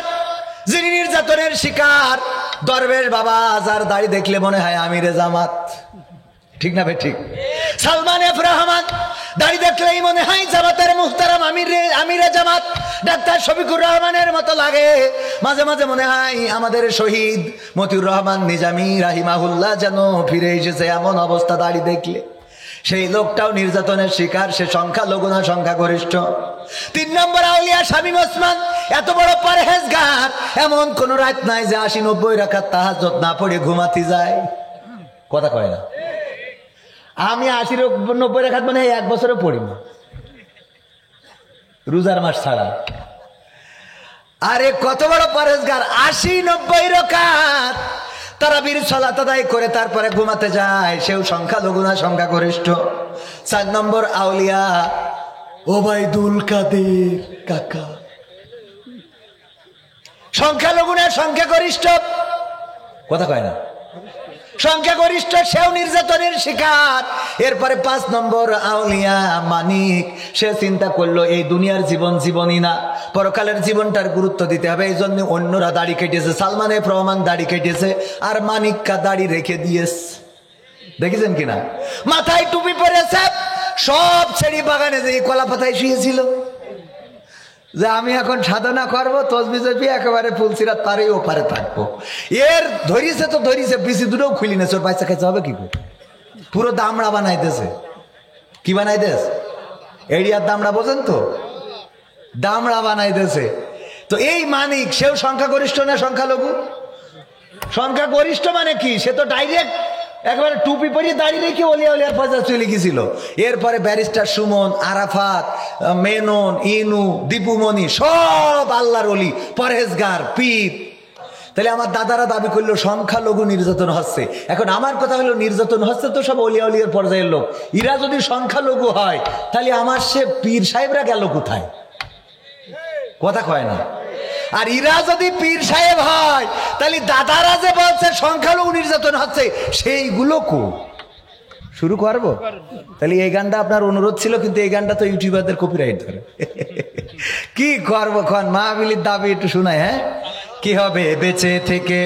যিনি নির্যাতনের শিকার দরবেশ বাবা, যার দাড়ি দেখলে মনে হয় আমিরে জামাত। ঠিক না বেঠিক? সালমান এফ রহমান, দাড়ি দেখলেই মনে হয় জামাতের মুহতারাম আমিরে জামাত। ডাক্তার শফিকুর রহমানের মতো লাগে। মাঝে মাঝে মনে হয় আমাদের শহীদ মতিউর রহমান নিজামী রাহিমাহুল্লাহ যেন ফিরে এসেছে, এমন অবস্থা দাড়ি দেখলে। সেই লোকটাও নির্যাতনের শিকার। সে সংখ্যালঘু না সংখ্যাগরিষ্ঠ? 3 নম্বর, আউলিয়া শামীম ওসমান, এত বড় পরহেজগার, এমন কোন রাত নাই যে 80-90 রাকাত তাহাজ্জুদ না পড়ে ঘুমাতে যায়। কথা কয় না? আমি 80-90 রাকাত মানে 1 বছরে পড়ি না, রোজার মাস ছাড়া। আরে কত বড় পরহেজগার! 80-90 রাকাত তারাবির সালাত আদায় করে তারপরে ঘুমাতে যায়। সেও সংখ্যালঘু না সংখ্যাগরিষ্ঠ? 4 নম্বর, আউলিয়া ওবায়দুল কাদের কাকা, সংখ্যালঘু না সংখ্যাগরিষ্ঠ? কথা কয় না? সংখ্যাগরিষ্ঠ, সেও নির্যাতনের শিকার। এরপরে 5 নম্বর, আউলিয়া মানিক, সে চিন্তা করলো এই দুনিয়ার জীবন জীবনই না, পরকালের জীবনটার গুরুত্ব দিতে হবে। এই জন্য অন্যরা দাড়ি কেটেছে, সালমান এফ রহমান দাড়ি কেটেছে, আর মানিককা দাড়ি রেখে দিয়েছে। দেখেছেন কিনা? মাথায় টুপি পরেছে, সব ছেড়ি বাগানে যে কলা পাতায় শুয়েছিল, যে আমি এখন সাধনা করবো, তসবি জপি একেবারে ফুলসিরাত পারে ওপারে থাকবো। এর ধরিছে তো ধরিছে, বিসি দুটোও খুলি না, ওর বাচ্চা খাইতে হবে কি করে? পুরো দামড়া বানাইতেছে। কি বানাইতেছে? এরিয়ার দামড়া বোঝেন তো? দামড়া বানাইতেছে। তো এই মানিক, সেও সংখ্যাগরিষ্ঠ না সংখ্যালঘু? সংখ্যাগরিষ্ঠ মানে কি? সে তো ডাইরেক্ট একেবারে টুপি পরিয়ে দাঁড়িয়ে রেখে ওলিয়ার পর্যায়ে চলে গেছিল। এরপরে ব্যারিস্টার সুমন, আরাফাত, মেনন, ইনু, দীপুমণি সব আল্লাহর ওলি, পরহেজগার, পীর। তাহলে আমার দাদারা দাবি করলো সংখ্যালঘু নির্যাতন হচ্ছে। এখন আমার কথা হলো, নির্যাতন হচ্ছে তো সব ওলিয়ার পর্যায়ের লোক। এরা যদি সংখ্যালঘু হয় তাহলে আমার সে পীর সাহেবরা গেল কোথায়? কথা কয় না? আর ইরা যদি পীর সাহেব হয় তাহলে দাদারা যে বলছে সংখ্যালঘু নির্যাতন হচ্ছে, সেইগুলো শুরু করবো। তাহলে এই গানটা আপনার অনুরোধ ছিল, কিন্তু এই গানটা তো ইউটিউবারদের কপিরাইট ধরে। কি করবো খন? মাহফিলের দাবি একটু শোনায়। হ্যাঁ, কি হবে বেঁচে থেকে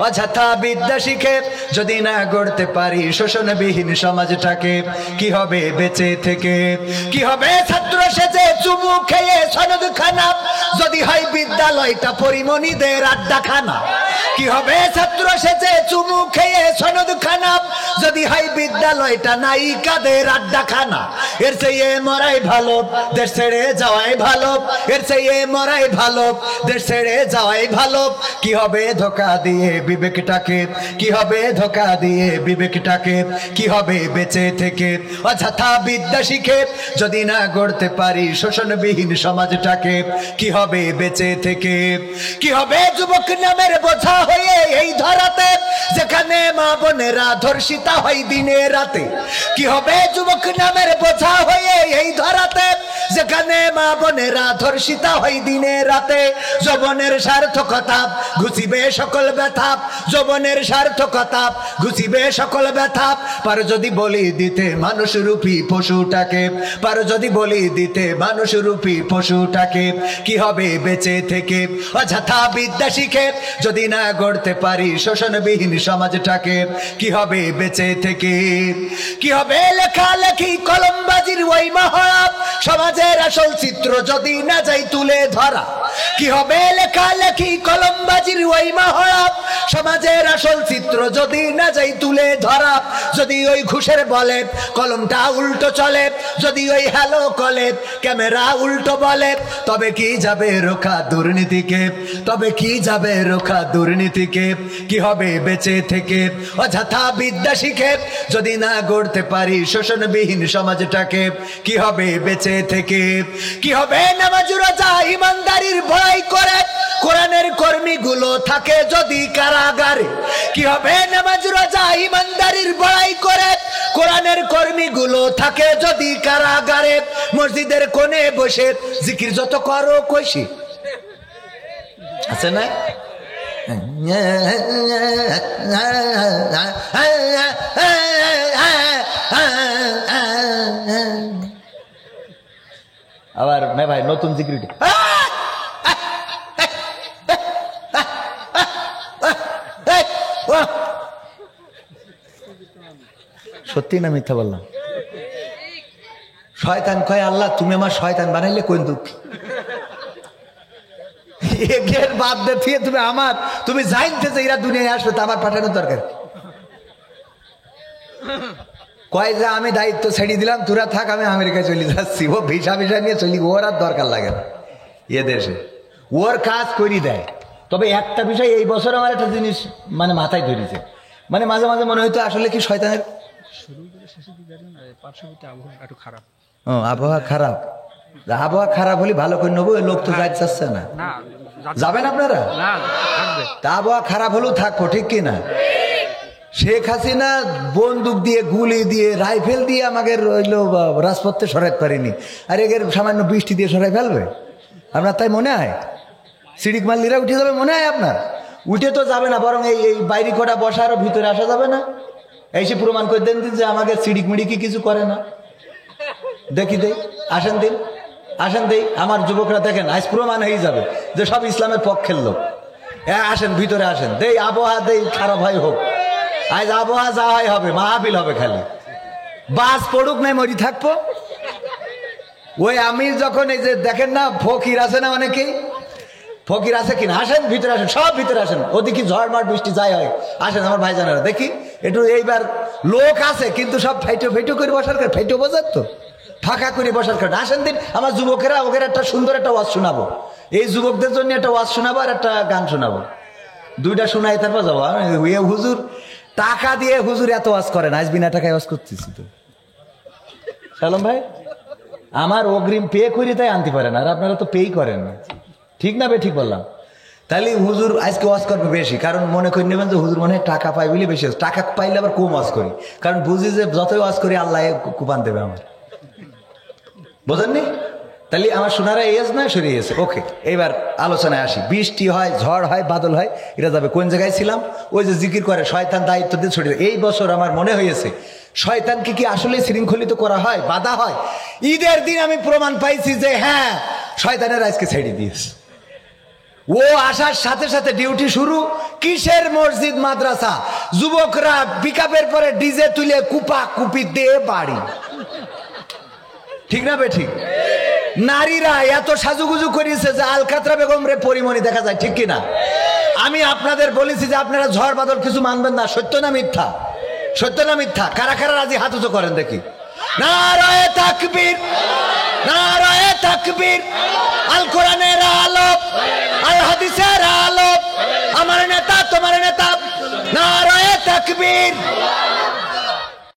অযথা বিদ্যা শিখে যদি না গড়তে পারি শোষণবিহীন সমাজটাকে? কি হবে বেঁচে থেকে? কি হবে ছাত্র সেজে চুমু খেয়ে সনদ খানা যদি হয় বিদ্যালয়টা পরিমণিদের আড্ডাখানা? কি হবে ছাত্র সেজে চুমু খেয়ে সনদ খানা, যদি হয় বিদ্যালয়টা নাই কাদের আড্ডা খানা। এর চেয়ে মরাই ভালো, দেশ ছেড়ে যাওয়াই ভালো, এর চেয়ে মরাই ভালো, দেশ ছেড়ে যাওয়াই ভালো। কি হবে ধোকা দিয়ে বিবেকটাকে, কি হবে ধোকা দিয়ে বিবেকটাকে, কি হবে বেঁচে থেকে অযথা বিদ্যা শিখে যদি না গড়তে পারি শোষণবিহীন সমাজটাকে। কি হবে বেঁচে থেকে, কি হবে যুবক নামের বোঝা হয়ে এই ধরাতে, যেখানে মা বোনেরা ধর্ষিতা হয় দিনে রাতে। কি হবে যুবক নামের বোঝা হয়ে এই ধরাতে, যেখানে মা বোনেরা ধর্ষিতা হয় দিনে রাতে। যৌবনের সার্থকতা ঘুচিবে সকল ব্যথা, যৌবনের সার্থকতা ঘুচিবে সকল ব্যথা। পারো যদি বলি দিতে মানুষ রূপী পশুটাকে, পারো যদি বলি দিতে মানুষ রূপী পশুটাকে। কি হবে বেঁচে থেকে অযথা বিদ্যা শিখে যদি না গড়তে পারি শোষণবিহীন সমাজটাকে। কি হবে বেঁচে থেকে, কি হবে লেখালেখি কলমবাজির ওই মহড়া, সমাজের আসল চিত্র যদি না যাই তুলে ধরা। কি হবে লেখালেখি কলমবাজির ওই মহড়া, সমাজের আসল চিত্র যদি না যাই তুলে ধরা। যদি ওই ঘুষের বলে কলমটা উল্টো চলে, যদি ওই হ্যালো কলে ক্যামেরা উল্টো বলে, তবে কি যাবে রোখা দুর্নীতিকে, তবে কি যাবে রোখা দুর্নীতিকে। কি হবে বেঁচে থেকে অযথা বিদ্যা শিখে যদি না গড়তে পারি শোষণবিহীন সমাজটাকে। কি হবে বেঁচে থেকে, কি হবে নামাজ রোজা ইমানদারির ভয় করে কোরআনের কর্মীগুলো থাকে যদি কারাগারে। কি হবে নামাজ রোজা ইমানদারির ভয় করে কোরআনের কর্মীগুলো থাকে যদি কারাগারে। মসজিদের কোণে বসে জিকির যত করো কইছি আছে না, আবার মে ভাই নতুন জিকির সত্যি না মিথ্যা বললাম? শয়তান কয় আল্লাহ তুমি আমার শয়তান বানাইলে কোন দুঃখ, এর বাদ দিয়ে তুমি আমার, তুমি জানতে যে এরা দুনিয়ায় আসবে তা আমার পাঠানোর দরকার। কয় যে আমি দায়িত্ব ছেড়ে দিলাম, তোরা থাক, আমি আমেরিকায় চলে যাচ্ছি। ও ভিসা ভিসা নিয়ে চলি, ওর আর দরকার লাগে না এ দেশে, ওর কাজ করি দেয়। তবে একটা বিষয় এই বছর আমার একটা জিনিস মানে মাথায় ধরেছে, মানে মাঝে মাঝে মনে হইতো আসলে কি শয়তানের আবহাওয়া খারাপ, আবহাওয়া খারাপ হলে ভালো করে নেবো, লোক তো যাইতে চাচ্ছে না। যাবেন আপনারা? তা আবহাওয়া খারাপ হলেও থাকবো, ঠিক কিনা? শেখ হাসিনা বন্দুক দিয়ে গুলি দিয়ে রাইফেল দিয়ে আমাকে রইল রাজপথে সরাইতে পারিনি, আর এর সামান্য বৃষ্টি দিয়ে সরাই ফেলবে আপনার? তাই মনে হয় সিডিক মাল্লিরা উঠে যাবে মনে হয় আপনার? উঠে তো যাবে না, বরং এই বাইরে কটা বসা আরো ভিতরে আসা যাবে না। এসে প্রমাণ করে দেন যে আমাকে সিডিক মিডিকি কিছু করে না। দেখি দেই, আসেন দিন, আসেন দেই। আমার যুবকরা দেখেন আজ প্রমাণ হয়ে যাবে যে সব ইসলামের পক্ষের লোক। আসেন ভিতরে আসেন, দেই আবহাওয়া দেই খারাপ হয় হোক, আজ আবহাওয়া যা হয় হবে, মাহফিল হবে, খালি বাস পড়ুক নাই মরি থাকবো। ওই আমি যখন এই যে দেখেন না ফকির আছে না অনেকেই, ফকির আছে কিনা, আসেন ভিতরে আসেন, সব ভিতরে আসেন। ওদিকে ঝড় মার বৃষ্টি যাই হয়, আসেন আমার ভাইজানেরা। দেখি একটু এইবার লোক আছে কিন্তু সব ফাইটো ফাইটো করে বসার কার, ফাইটো বোঝার তো ফাঁকা করে বসার কারণ। আসেন দিন, আমার যুবকেরা ওদের একটা সুন্দর একটা ওয়াজ শোনাবো, এই যুবকদের জন্য একটা ওয়াজ শোনাবো আর একটা গান শোনাবো, দুইটা শোনাই তারপর যাবো। হুজুর টাকা দিয়ে হুজুর এত ওয়াজ করেন, আজ বিনা টাকায় ওয়াজ করতেছি তো। সালাম ভাই, আমার অগ্রিম পে করি তাই আনতে পারেন, আর আপনারা তো পেই করেন না, ঠিক না? বে ঠিক বললাম? তাহলে হুজুর আজকে ওয়াজ করবে বেশি, কারণ মনে করে নেবেন যে হুজুর মনে হয় টাকা পাই বলে বেশি। টাকা পাইলে আবার কম ওয়াজ করি, কারণ বুঝি যে যতই ওয়াজ করি আল্লাহ কুপান দেবে আমার, বোঝেননি? তাহলে আমার সোনারা এজ নয় সরিয়ে গেছে। ওকে, এইবার আলোচনায় আসি। বৃষ্টি হয়, ঝড় হয়, বাদল হয়, এটা যাবে। কোন জায়গায় ছিলাম? ওই যে জিকির করে শয়তান দায়িত্ব দিয়ে ছড়িয়ে। এই বছর আমার মনে হয়েছে শয়তানকে কি আসলে শৃঙ্খলিত করা হয়, বাধা হয়? ঈদের দিন আমি প্রমাণ পাইছি যে হ্যাঁ, শয়তানের আজকে ছেড়ে দিয়েছে। ও আসার সাথে সাথে ডিউটি শুরু। কিসের মসজিদ মাদ্রাসা, যুবকরা পিকআপের পরে ডিজে তুলে কুপা কুপি দিয়ে বাড়ি, ঠিক না বে ঠিক? নারীরা এত সাজুগুজু করিয়েছে যে আলকাতরা বেগম রে পরিমণি দেখা যায়, ঠিক কিনা? আমি আপনাদের বলেছি যে আপনারা ঝড় বাদল কিছু মানবেন না। সত্য না মিথ্যা? সত্য না মিথ্যা? কারা কারা রাজি হাত উঁচু করেন দেখি। নারায়ে তাকবীর, নারায়ে তাকবীর। আল কোরআনের আলো, আল হাদিসের আলো, আমার নেতা তোমার নেতা। নারায়ে তাকবীর,